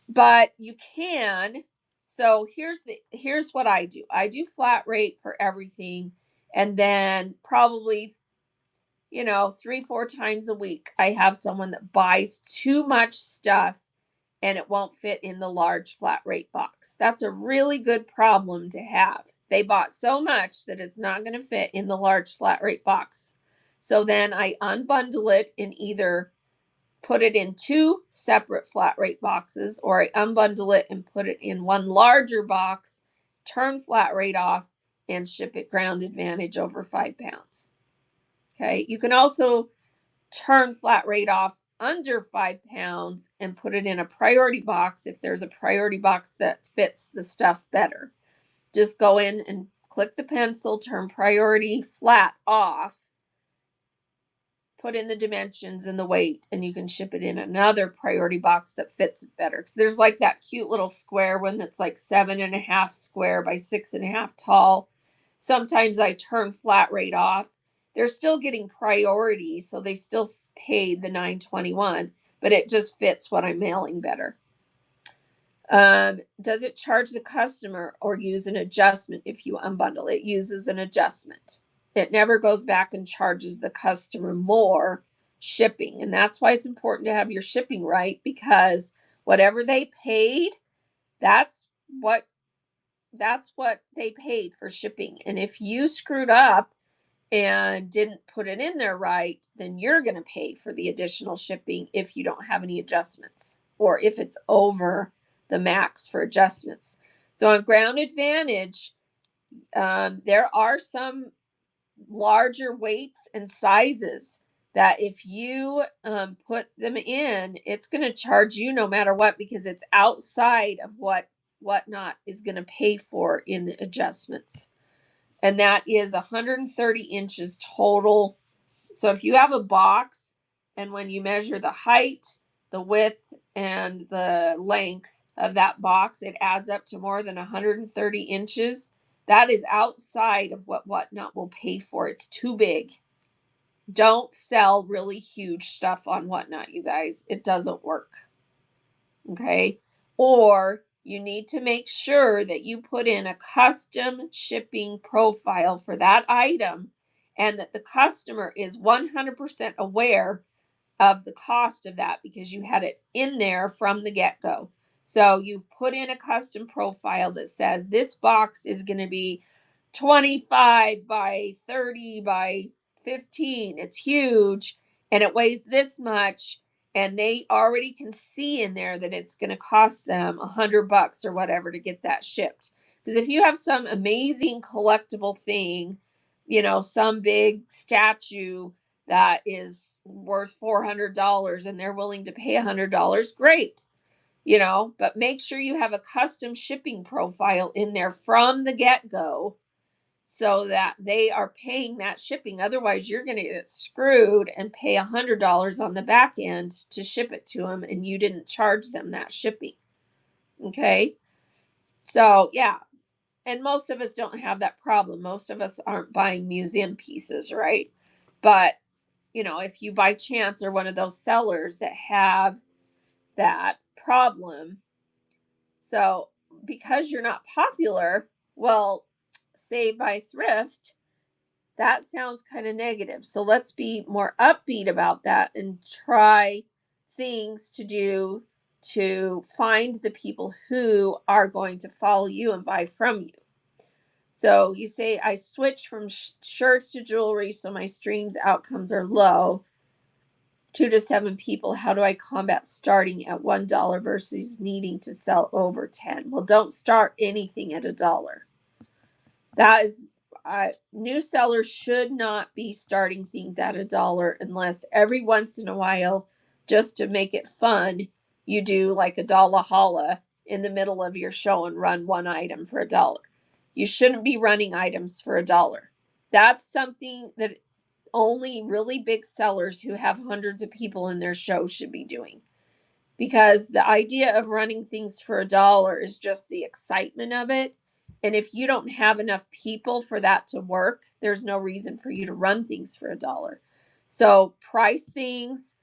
But you can. So here's what I do. I do flat rate for everything, and then probably 3-4 times a week I have someone that buys too much stuff and it won't fit in the large flat rate box. That's a really good problem to have. They bought so much that it's not going to fit in the large flat rate box. So then I unbundle it and either put it in 2 separate flat rate boxes, or I unbundle it and put it in one larger box, turn flat rate off, and ship it Ground Advantage over 5 pounds. Okay, you can also turn flat rate off under 5 pounds and put it in a priority box if there's a priority box that fits the stuff better. Just go in and click the pencil, turn priority flat off, put in the dimensions and the weight, and you can ship it in another priority box that fits it better. Because there's like that cute little square one that's like 7.5 square by 6.5 tall. Sometimes I turn flat rate off. They're still getting priority, so they still paid the $9.21, but it just fits what I'm mailing better. Does it charge the customer or use an adjustment if you unbundle? It uses an adjustment. It never goes back and charges the customer more shipping. And that's why it's important to have your shipping right, because whatever they paid, that's what they paid for shipping. And if you screwed up and didn't put it in there right, then you're going to pay for the additional shipping if you don't have any adjustments, or if it's over the max for adjustments. So on Ground Advantage, there are some larger weights and sizes that if you put them in, it's going to charge you no matter what, because it's outside of what Whatnot is going to pay for in the adjustments. And that is 130 inches total. So if you have a box and when you measure the height, the width, and the length of that box, it adds up to more than 130 inches. That is outside of what Whatnot will pay for. It's too big. Don't sell really huge stuff on Whatnot, you guys. It doesn't work. Okay? Or you need to make sure that you put in a custom shipping profile for that item and that the customer is 100% aware of the cost of that because you had it in there from the get-go. So you put in a custom profile that says this box is going to be 25 by 30 by 15. It's huge and it weighs this much. And they already can see in there that it's going to cost them $100 or whatever to get that shipped. Because if you have some amazing collectible thing, some big statue that is worth $400 and they're willing to pay $100, great. But make sure you have a custom shipping profile in there from the get-go so that they are paying that shipping. Otherwise, you're going to get screwed and pay $100 on the back end to ship it to them, and you didn't charge them that shipping. Okay? So, yeah. And most of us don't have that problem. Most of us aren't buying museum pieces, right? But, if you by chance are one of those sellers that have that problem, so because you're not popular, well, say by thrift, that sounds kind of negative. So let's be more upbeat about that and try things to do to find the people who are going to follow you and buy from you. So you say, I switch from shirts to jewelry so my streams outcomes are low. 2 to 7 people. How do I combat starting at $1 versus needing to sell over 10? Well, don't start anything at $1. That is, new sellers should not be starting things at $1 unless every once in a while, just to make it fun, you do like a dollar holla in the middle of your show and run one item for $1. You shouldn't be running items for $1. That's something that only really big sellers who have hundreds of people in their show should be doing. Because the idea of running things for $1 is just the excitement of it. And if you don't have enough people for that to work, there's no reason for you to run things for $1. So price things,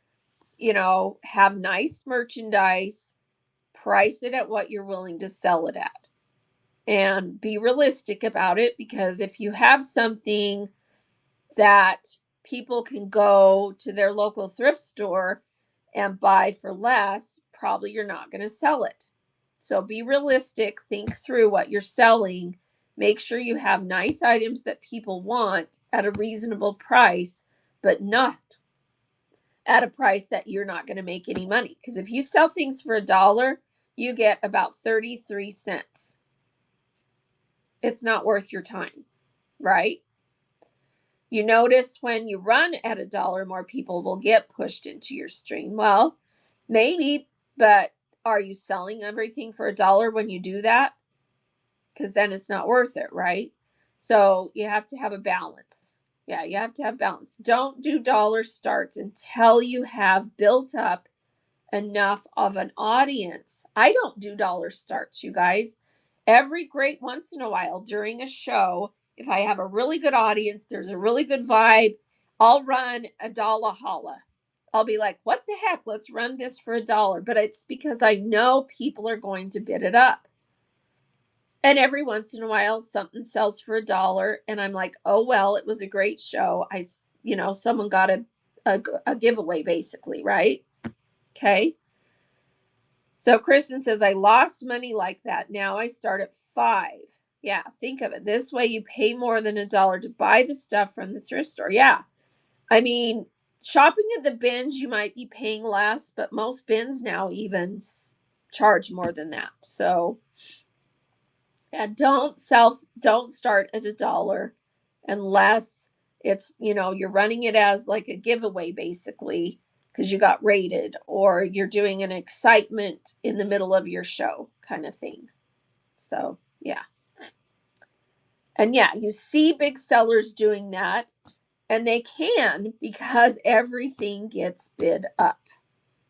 have nice merchandise, price it at what you're willing to sell it at. And be realistic about it, because if you have something that people can go to their local thrift store and buy for less, probably you're not going to sell it. So be realistic, think through what you're selling, make sure you have nice items that people want at a reasonable price, but not at a price that you're not going to make any money. Because if you sell things for $1, you get about 33 cents. It's not worth your time, right? You notice when you run at $1, more people will get pushed into your stream. Well, maybe, but are you selling everything for $1 when you do that? Because then it's not worth it, right? So you have to have a balance. Yeah, you have to have balance. Don't do dollar starts until you have built up enough of an audience. I don't do dollar starts, you guys. Every great once in a while during a show, if I have a really good audience, there's a really good vibe, I'll run a dollar holla. I'll be like, what the heck? Let's run this for $1. But it's because I know people are going to bid it up. And every once in a while, something sells for $1. And I'm like, oh, well, it was a great show. Someone got a giveaway, basically, right? Okay. So Kristen says, I lost money like that. Now I start at 5. Yeah, think of it. This way you pay more than $1 to buy the stuff from the thrift store. Yeah. I mean, shopping at the bins, you might be paying less, but most bins now even charge more than that. So yeah, don't start at $1 unless it's, you're running it as like a giveaway, basically, because you got rated, or you're doing an excitement in the middle of your show kind of thing. So, yeah. And yeah, you see big sellers doing that, and they can, because everything gets bid up.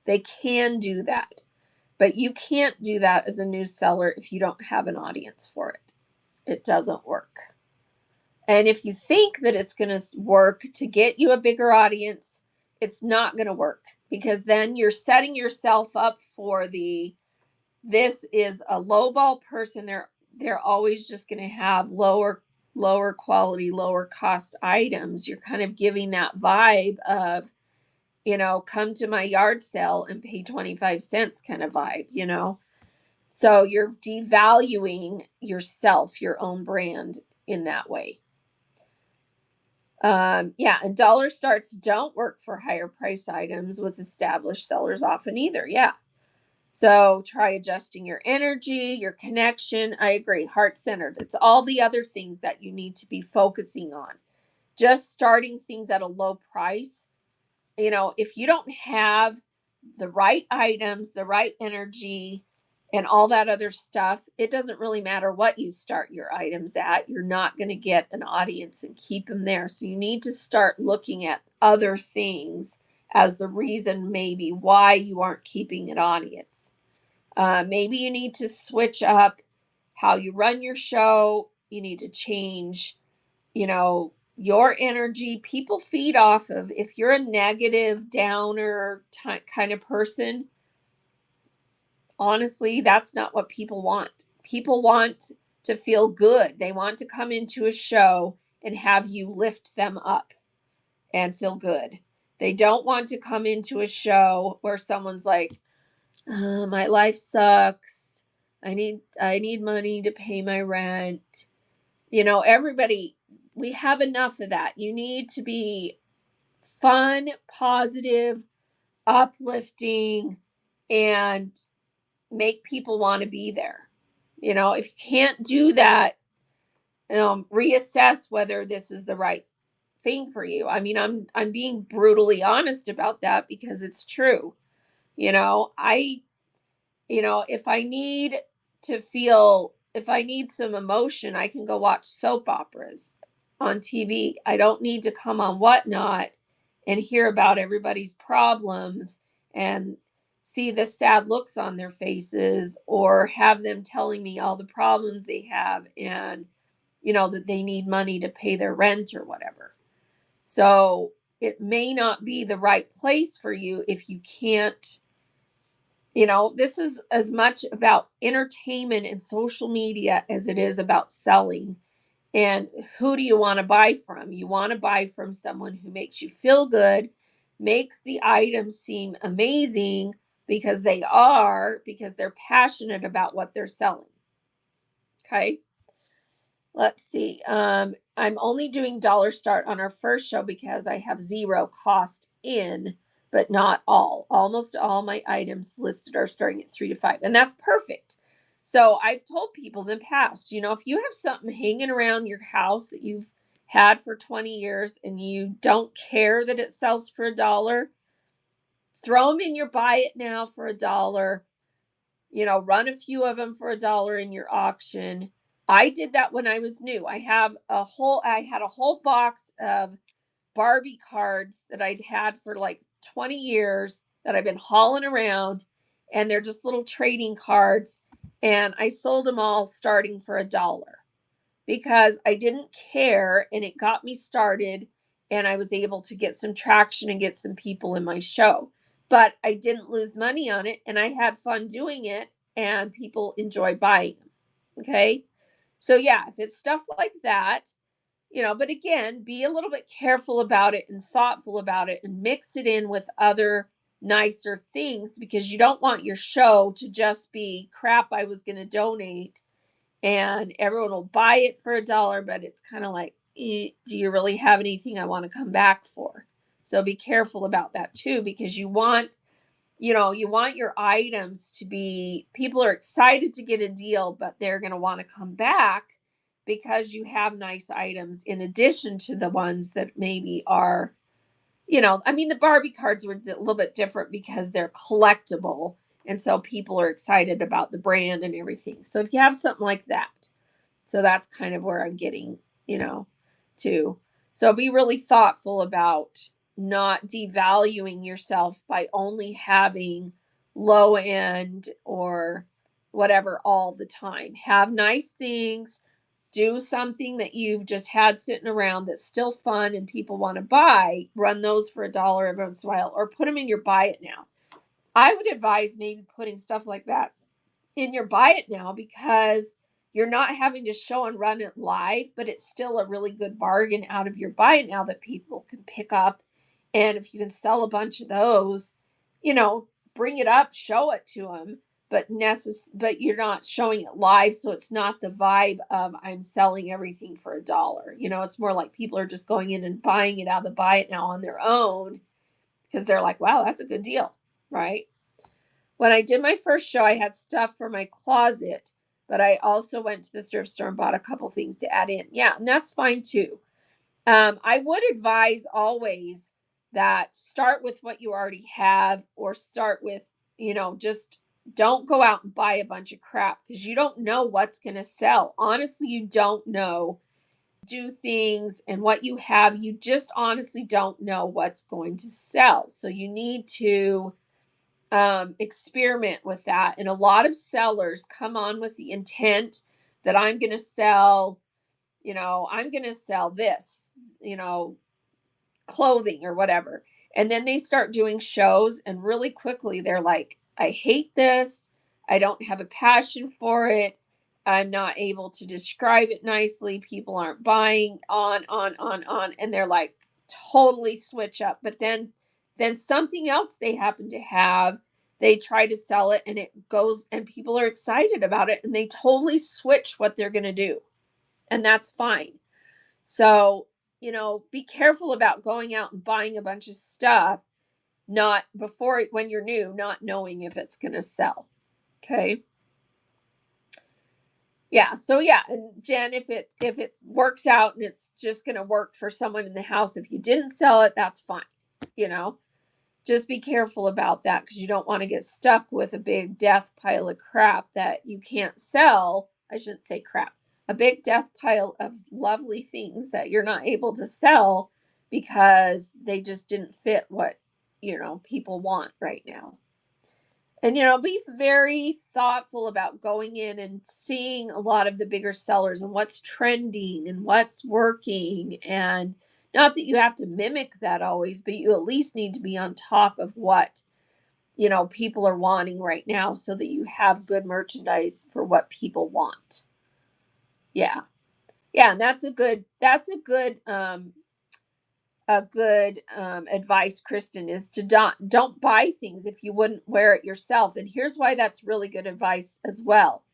They can do that, but you can't do that as a new seller if you don't have an audience for it. It doesn't work. And if you think that it's going to work to get you a bigger audience, it's not going to work, because then you're setting yourself up for this is a lowball person. They're always just going to have lower lower quality, lower cost items, you're kind of giving that vibe of, come to my yard sale and pay 25 cents kind of vibe. So you're devaluing yourself, your own brand in that way. Yeah, and dollar starts don't work for higher price items with established sellers often either. Yeah. So try adjusting your energy, your connection. I agree. Heart centered. It's all the other things that you need to be focusing on. Just starting things at a low price. If you don't have the right items, the right energy, and all that other stuff, it doesn't really matter what you start your items at. You're not going to get an audience and keep them there. So you need to start looking at other things as the reason maybe why you aren't keeping an audience. Maybe you need to switch up how you run your show. You need to change, your energy. People feed off of, if you're a negative, downer kind of person, honestly, that's not what people want. People want to feel good. They want to come into a show and have you lift them up and feel good. They don't want to come into a show where someone's like, my life sucks. I need money to pay my rent. Everybody, we have enough of that. You need to be fun, positive, uplifting, and make people want to be there. If you can't do that, reassess whether this is the right thing for you. I mean, I'm being brutally honest about that because it's true. I if I need if I need some emotion, I can go watch soap operas on TV. I don't need to come on Whatnot and hear about everybody's problems and see the sad looks on their faces, or have them telling me all the problems they have, and that they need money to pay their rent or whatever. So it may not be the right place for you if you can't. This is as much about entertainment and social media as it is about selling. And who do you want to buy from? You want to buy from someone who makes you feel good, makes the items seem amazing, because they're passionate about what they're selling. Okay. Let's see. I'm only doing dollar start on our first show because I have zero cost in, but not all. Almost all my items listed are starting at 3 to 5, and that's perfect. So I've told people in the past, if you have something hanging around your house that you've had for 20 years and you don't care that it sells for $1, throw them in your buy it now for $1. Run a few of them for $1 in your auction. I did that when I was new. I had a whole box of Barbie cards that I'd had for like 20 years that I've been hauling around, and they're just little trading cards, and I sold them all starting for $1 because I didn't care, and it got me started, and I was able to get some traction and get some people in my show. But I didn't lose money on it, and I had fun doing it, and people enjoy buying them. Okay. So yeah, if it's stuff like that, but again, be a little bit careful about it and thoughtful about it, and mix it in with other nicer things, because you don't want your show to just be crap I was going to donate and everyone will buy it for $1, but it's kind of like, do you really have anything I want to come back for? So be careful about that too, because you want your items to be, people are excited to get a deal, but they're going to want to come back because you have nice items in addition to the ones that maybe are, the Barbie cards were a little bit different because they're collectible. And so people are excited about the brand and everything. So if you have something like that, so that's kind of where I'm getting, to. So be really thoughtful about not devaluing yourself by only having low end or whatever all the time. Have nice things. Do something that you've just had sitting around that's still fun and people want to buy. Run those for $1 every once in a while, or put them in your buy it now. I would advise maybe putting stuff like that in your buy it now, because you're not having to show and run it live, but it's still a really good bargain out of your buy it now that people can pick up. And if you can sell a bunch of those, bring it up, show it to them, but you're not showing it live, so it's not the vibe of I'm selling everything for $1. It's more like people are just going in and buying it out of the buy it now on their own because they're like, wow, that's a good deal, right? When I did my first show, I had stuff for my closet, but I also went to the thrift store and bought a couple things to add in. Yeah, and that's fine too. I would advise always that start with what you already have, or start with, just don't go out and buy a bunch of crap because you don't know what's going to sell. Honestly, you don't know. Do things and what you have, you just honestly don't know what's going to sell. So you need to experiment with that. And a lot of sellers come on with the intent that I'm going to sell, this, clothing or whatever. And then they start doing shows, and really quickly they're like, I hate this. I don't have a passion for it. I'm not able to describe it nicely. People aren't buying, on. And they're like totally switch up. But then something else they happen to have, they try to sell it and it goes, and people are excited about it, and they totally switch what they're going to do. And that's fine. So, be careful about going out and buying a bunch of stuff, not before, when you're new, not knowing if it's going to sell. Okay. Yeah. So yeah. And Jen, if it works out and it's just going to work for someone in the house, if you didn't sell it, that's fine. Just be careful about that, because you don't want to get stuck with a big death pile of crap that you can't sell. I shouldn't say crap. A big death pile of lovely things that you're not able to sell because they just didn't fit what, people want right now. And, be very thoughtful about going in and seeing a lot of the bigger sellers and what's trending and what's working. And not that you have to mimic that always, but you at least need to be on top of what, people are wanting right now, so that you have good merchandise for what people want. Yeah. Yeah. And that's a good advice, Kristen, is to don't buy things if you wouldn't wear it yourself. And here's why that's really good advice as well.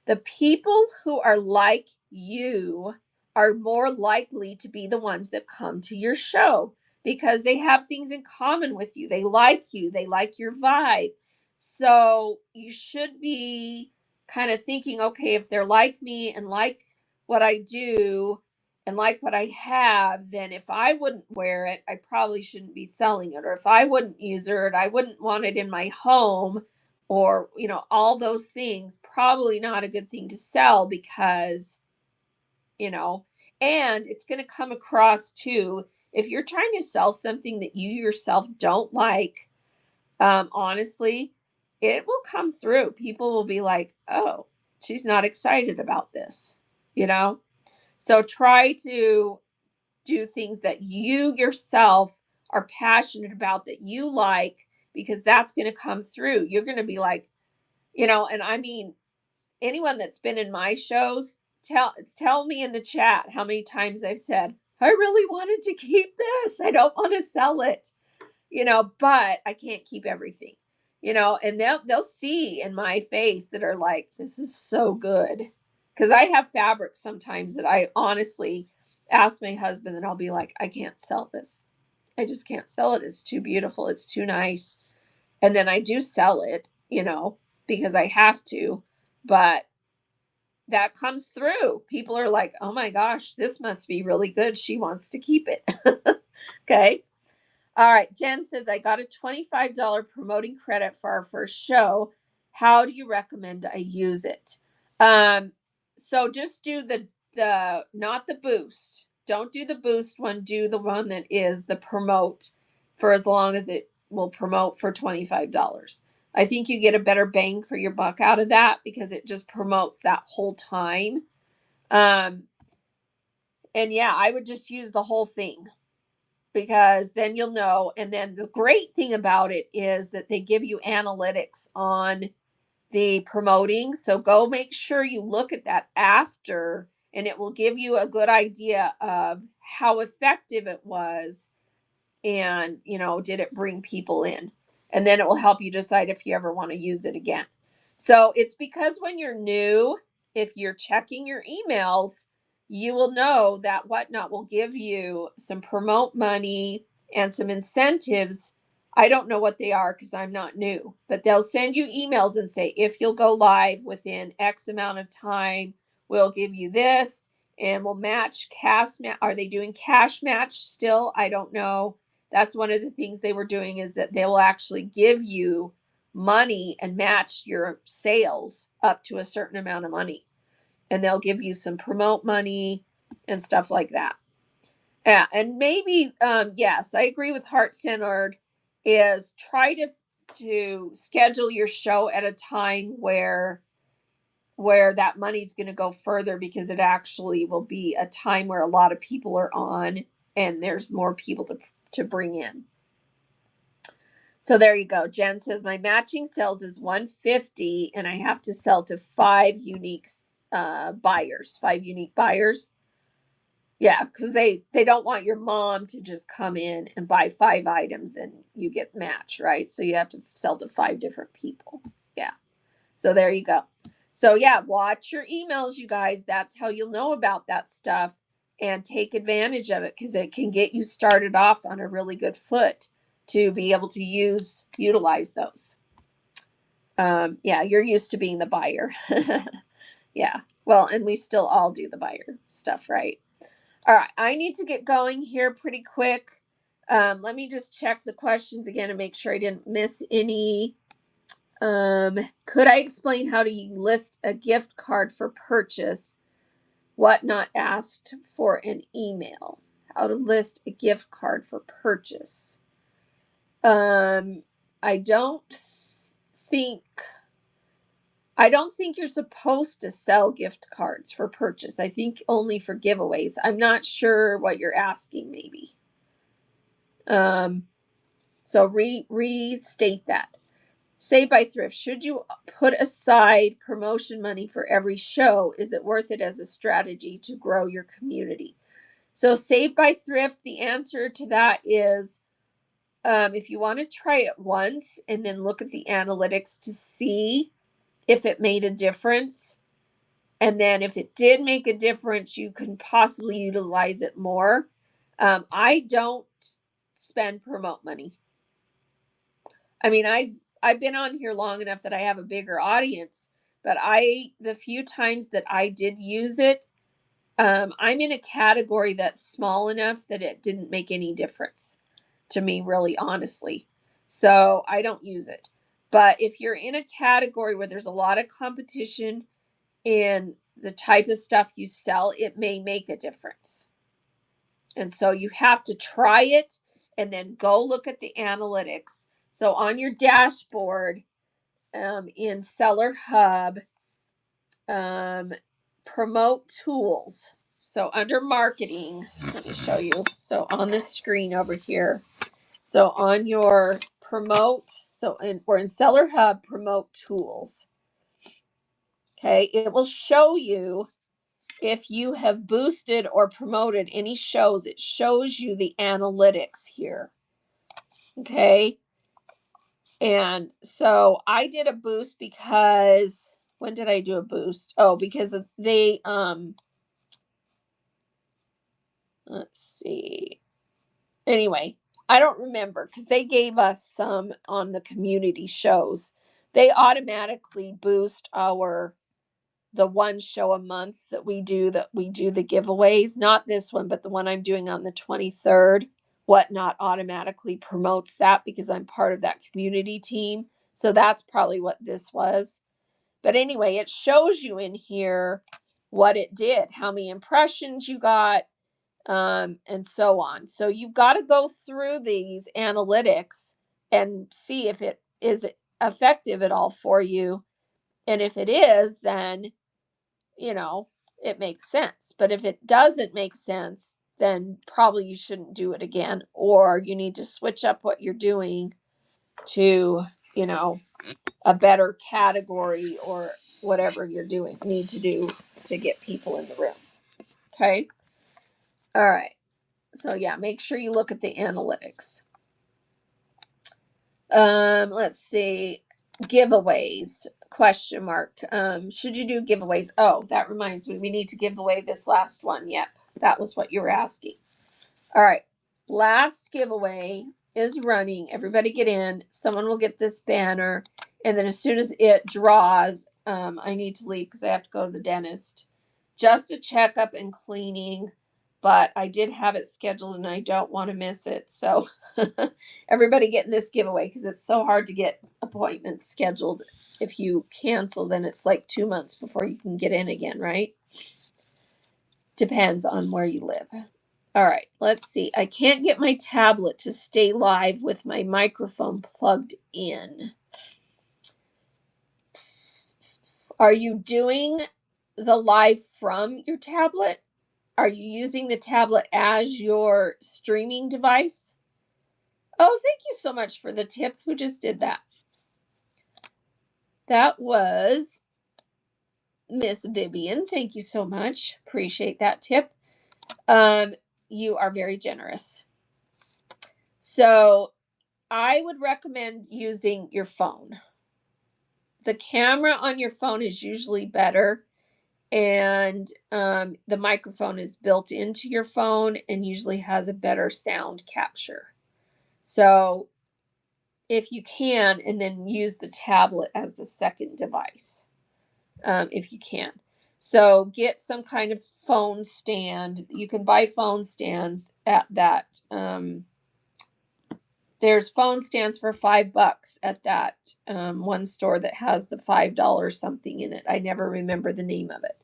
The people who are like you are more likely to be the ones that come to your show, because they have things in common with you. They like you, they like your vibe. So you should be kind of thinking, okay, if they're like me and like what I do and like what I have, then if I wouldn't wear it, I probably shouldn't be selling it. Or if I wouldn't use it, I wouldn't want it in my home, or, all those things, probably not a good thing to sell, because, and it's going to come across too, if you're trying to sell something that you yourself don't like, honestly, it will come through. People will be like, oh, she's not excited about this, So try to do things that you yourself are passionate about, that you like, because that's going to come through. You're going to be like, and I mean, anyone that's been in my shows, tell me in the chat how many times I've said, I really wanted to keep this. I don't want to sell it, but I can't keep everything, and they'll see in my face that are like, this is so good. Because I have fabrics sometimes that I honestly ask my husband, and I'll be like, I can't sell this. I just can't sell it. It's too beautiful. It's too nice. And then I do sell it, because I have to. But that comes through. People are like, oh my gosh, this must be really good. She wants to keep it. Okay. All right. Jen says, I got a $25 promoting credit for our first show. How do you recommend I use it? So just do the not the boost. Don't do the boost one. Do the one that is the promote, for as long as it will promote for $25. I think you get a better bang for your buck out of that, because it just promotes that whole time. And yeah, I would just use the whole thing, because then you'll know. And then the great thing about it is that they give you analytics on the promoting. So go make sure you look at that after, and it will give you a good idea of how effective it was, and did it bring people in, and then it will help you decide if you ever want to use it again. So it's because when you're new, if you're checking your emails, you will know that Whatnot will give you some promote money and some incentives. I don't know what they are because I'm not new, but they'll send you emails and say, if you'll go live within X amount of time, we'll give you this, and we'll match cash. Are they doing cash match still? I don't know. That's one of the things they were doing, is that they will actually give you money and match your sales up to a certain amount of money. And they'll give you some promote money and stuff like that. Yeah, and maybe, yes, I agree with Heart Centered, is try to schedule your show at a time where that money's going to go further, because it actually will be a time where a lot of people are on and there's more people to bring in. So there you go. Jen says my matching sales is 150 and I have to sell to 5 unique buyers. 5 unique buyers. Yeah, because they don't want your mom to just come in and buy 5 items and you get matched, right? So you have to sell to 5 different people. Yeah. So there you go. So yeah, watch your emails, you guys. That's how you'll know about that stuff, and take advantage of it, because it can get you started off on a really good foot to be able to utilize those. Yeah, you're used to being the buyer. Yeah. Well, and we still all do the buyer stuff, right? All right. I need to get going here pretty quick. Let me just check the questions again and make sure I didn't miss any. Could I explain how to list a gift card for purchase? Whatnot asked for an email. How to list a gift card for purchase. I don't think you're supposed to sell gift cards for purchase. I think only for giveaways. I'm not sure what you're asking, maybe. So restate that. Saved by Thrift. Should you put aside promotion money for every show? Is it worth it as a strategy to grow your community? So Saved by Thrift, the answer to that is, if you want to try it once and then look at the analytics to see if it made a difference, and then if it did make a difference, you can possibly utilize it more. I don't spend promote money. I mean, I've been on here long enough that I have a bigger audience, but the few times that I did use it, I'm in a category that's small enough that it didn't make any difference to me, really, honestly. So I don't use it. But if you're in a category where there's a lot of competition in the type of stuff you sell, it may make a difference. And so you have to try it and then go look at the analytics. So on your dashboard, in Seller Hub, promote tools. So under marketing, let me show you. So on this screen over here, so on your promote, we're in Seller Hub, promote tools. Okay, it will show you if you have boosted or promoted any shows. It shows you the analytics here. Okay. And so I did a boost because, when did I do a boost? Oh, because they, let's see. Anyway, I don't remember, because they gave us some on the community shows. They automatically boost the one show a month that we do the giveaways. Not this one, but the one I'm doing on the 23rd. Whatnot automatically promotes that because I'm part of that community team. So that's probably what this was. But anyway, it shows you in here what it did, how many impressions you got, and so on. So you've got to go through these analytics and see if it is effective at all for you. And if it is, then, it makes sense. But if it doesn't make sense, then probably you shouldn't do it again, or you need to switch up what you're doing to you know, a better category or whatever you're doing, need to do to get people in the room. Okay. All right. So yeah, make sure you look at the analytics. Let's see. Giveaways, question mark. Should you do giveaways? Oh, that reminds me, we need to give away this last one. Yep, that was what you were asking. All right, last giveaway is running. Everybody get in. Someone will get this banner, and then as soon as it draws, I need to leave because I have to go to the dentist. Just a checkup and cleaning, but I did have it scheduled and I don't want to miss it. So everybody getting this giveaway because it's so hard to get appointments scheduled. If you cancel, then it's like 2 months before you can get in again, right? Depends on where you live. All right, let's see. I can't get my tablet to stay live with my microphone plugged in. Are you doing the live from your tablet? Are you using the tablet as your streaming device? Oh, thank you so much for the tip. Who just did that? That was Miss Vivian. Thank you so much. Appreciate that tip. You are very generous. So I would recommend using your phone. The camera on your phone is usually better, and the microphone is built into your phone and usually has a better sound capture. So if you can, and then use the tablet as the second device, if you can. So get some kind of phone stand. You can buy phone stands at that. There's phone stands for $5 at that one store that has the $5 something in it. I never remember the name of it.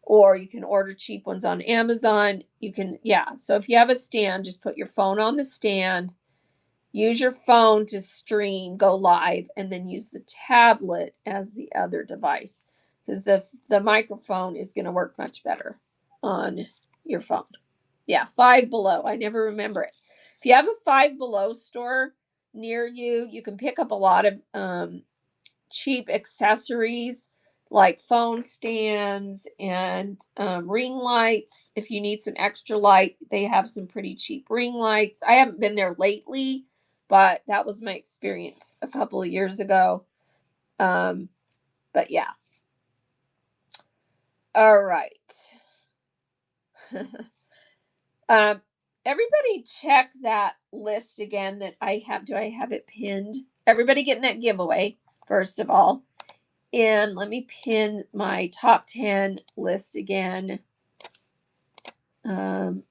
Or you can order cheap ones on Amazon. You can, yeah. So if you have a stand, just put your phone on the stand, use your phone to stream, go live, and then use the tablet as the other device, because the microphone is going to work much better on your phone. Yeah, Five Below. I never remember it. If you have a Five Below store near you, you can pick up a lot of cheap accessories like phone stands and ring lights. If you need some extra light, they have some pretty cheap ring lights. I haven't been there lately, but that was my experience a couple of years ago. But yeah. All right. Everybody check that list again that I have. Do I have it pinned? Everybody getting that giveaway, first of all. And let me pin my top 10 list again. So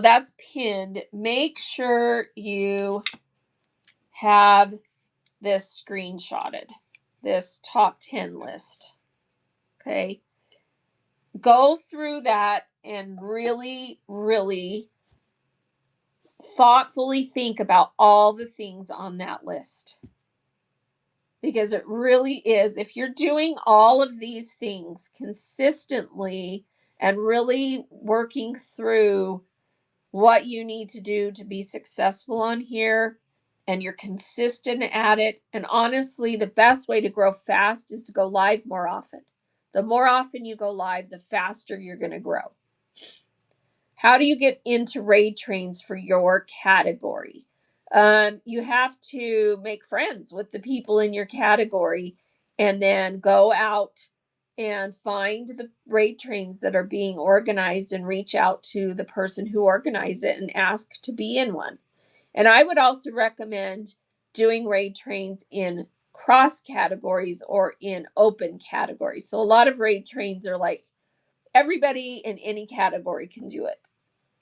that's pinned. Make sure you have this screenshotted, this top 10 list. Okay. Go through that and really, really thoughtfully think about all the things on that list. Because it really is, if you're doing all of these things consistently and really working through what you need to do to be successful on here, and you're consistent at it, and honestly, the best way to grow fast is to go live more often. The more often you go live, the faster you're going to grow. How do you get into raid trains for your category? You have to make friends with the people in your category and then go out and find the raid trains that are being organized and reach out to the person who organized it and ask to be in one. And I would also recommend doing raid trains in cross categories or in open categories. So a lot of raid trains are like everybody in any category can do it.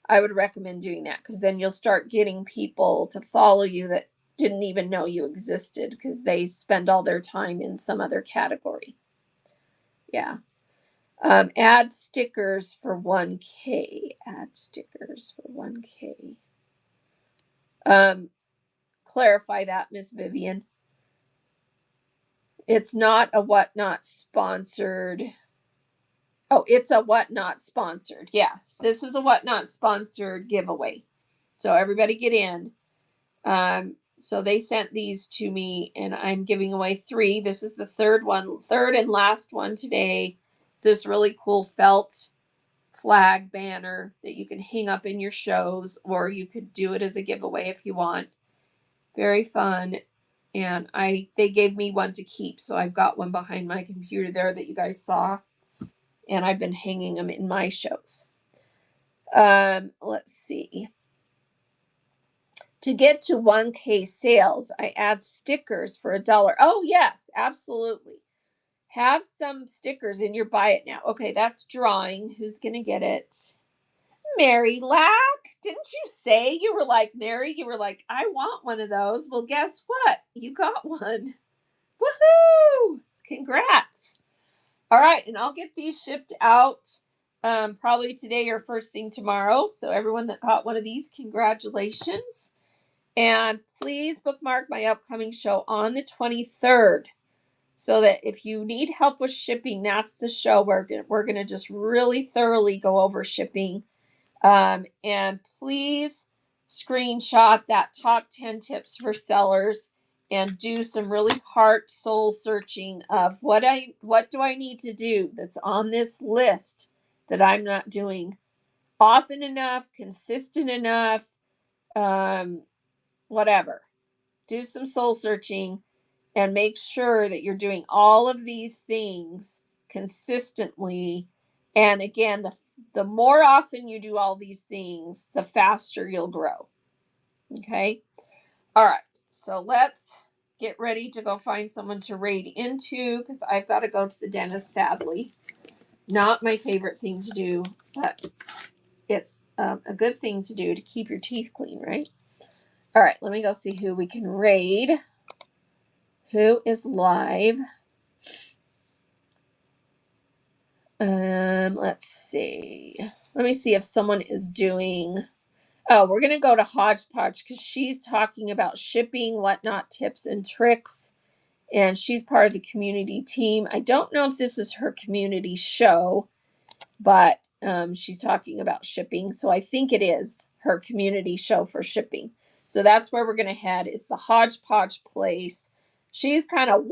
I would recommend doing that because then you'll start getting people to follow you that didn't even know you existed because they spend all their time in some other category. Yeah. Add stickers for 1K. Add stickers for 1K. Clarify that, Miss Vivian. It's not a Whatnot sponsored. Oh, it's a Whatnot sponsored. Yes, this is a Whatnot sponsored giveaway. So everybody get in. So they sent these to me, and I'm giving away 3. This is the third and last one today. It's this really cool felt flag banner that you can hang up in your shows, or you could do it as a giveaway if you want. Very fun. And they gave me one to keep, so I've got one behind my computer there that you guys saw, and I've been hanging them in my shows. Let's see. To get to 1K sales, I add stickers for $1. Oh, yes, absolutely. Have some stickers in your buy it now. Okay, that's drawing. Who's going to get it? Mary Lack. Didn't you say you were like, Mary, you were like, I want one of those. Well, guess what? You got one. Woohoo! Congrats. All right, and I'll get these shipped out probably today or first thing tomorrow. So everyone that got one of these, congratulations. And please bookmark my upcoming show on the 23rd, so that if you need help with shipping, that's the show where we're going to just really thoroughly go over shipping. And please screenshot that top 10 tips for sellers and do some really heart soul searching of what do I need to do that's on this list that I'm not doing often enough, consistent enough, whatever. Do some soul searching and make sure that you're doing all of these things consistently. And again, the more often you do all these things, the faster you'll grow. Okay. All right. So let's get ready to go find someone to raid into, because I've got to go to the dentist, sadly. Not my favorite thing to do, but it's a good thing to do to keep your teeth clean, right? All right. Let me go see who we can raid. Who is live? Let's see. Let me see if someone is doing. Oh, we're gonna go to Hodgepodge because she's talking about shipping, whatnot, tips and tricks, and she's part of the community team. I don't know if this is her community show, but she's talking about shipping, so I think it is her community show for shipping. So that's where we're gonna head, is the Hodgepodge place. She's kind of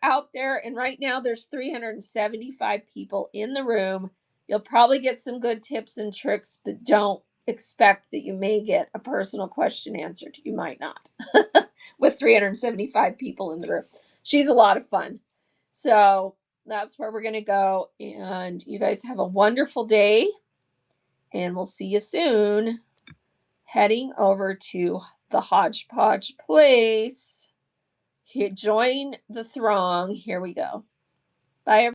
out there, and right now there's 375 people in the room. You'll probably get some good tips and tricks, but don't expect that you may get a personal question answered. You might not with 375 people in the room. She's a lot of fun. So that's where we're going to go. And you guys have a wonderful day, and we'll see you soon. Heading over to the Hodgepodge place. Join the throng. Here we go. Bye, everyone.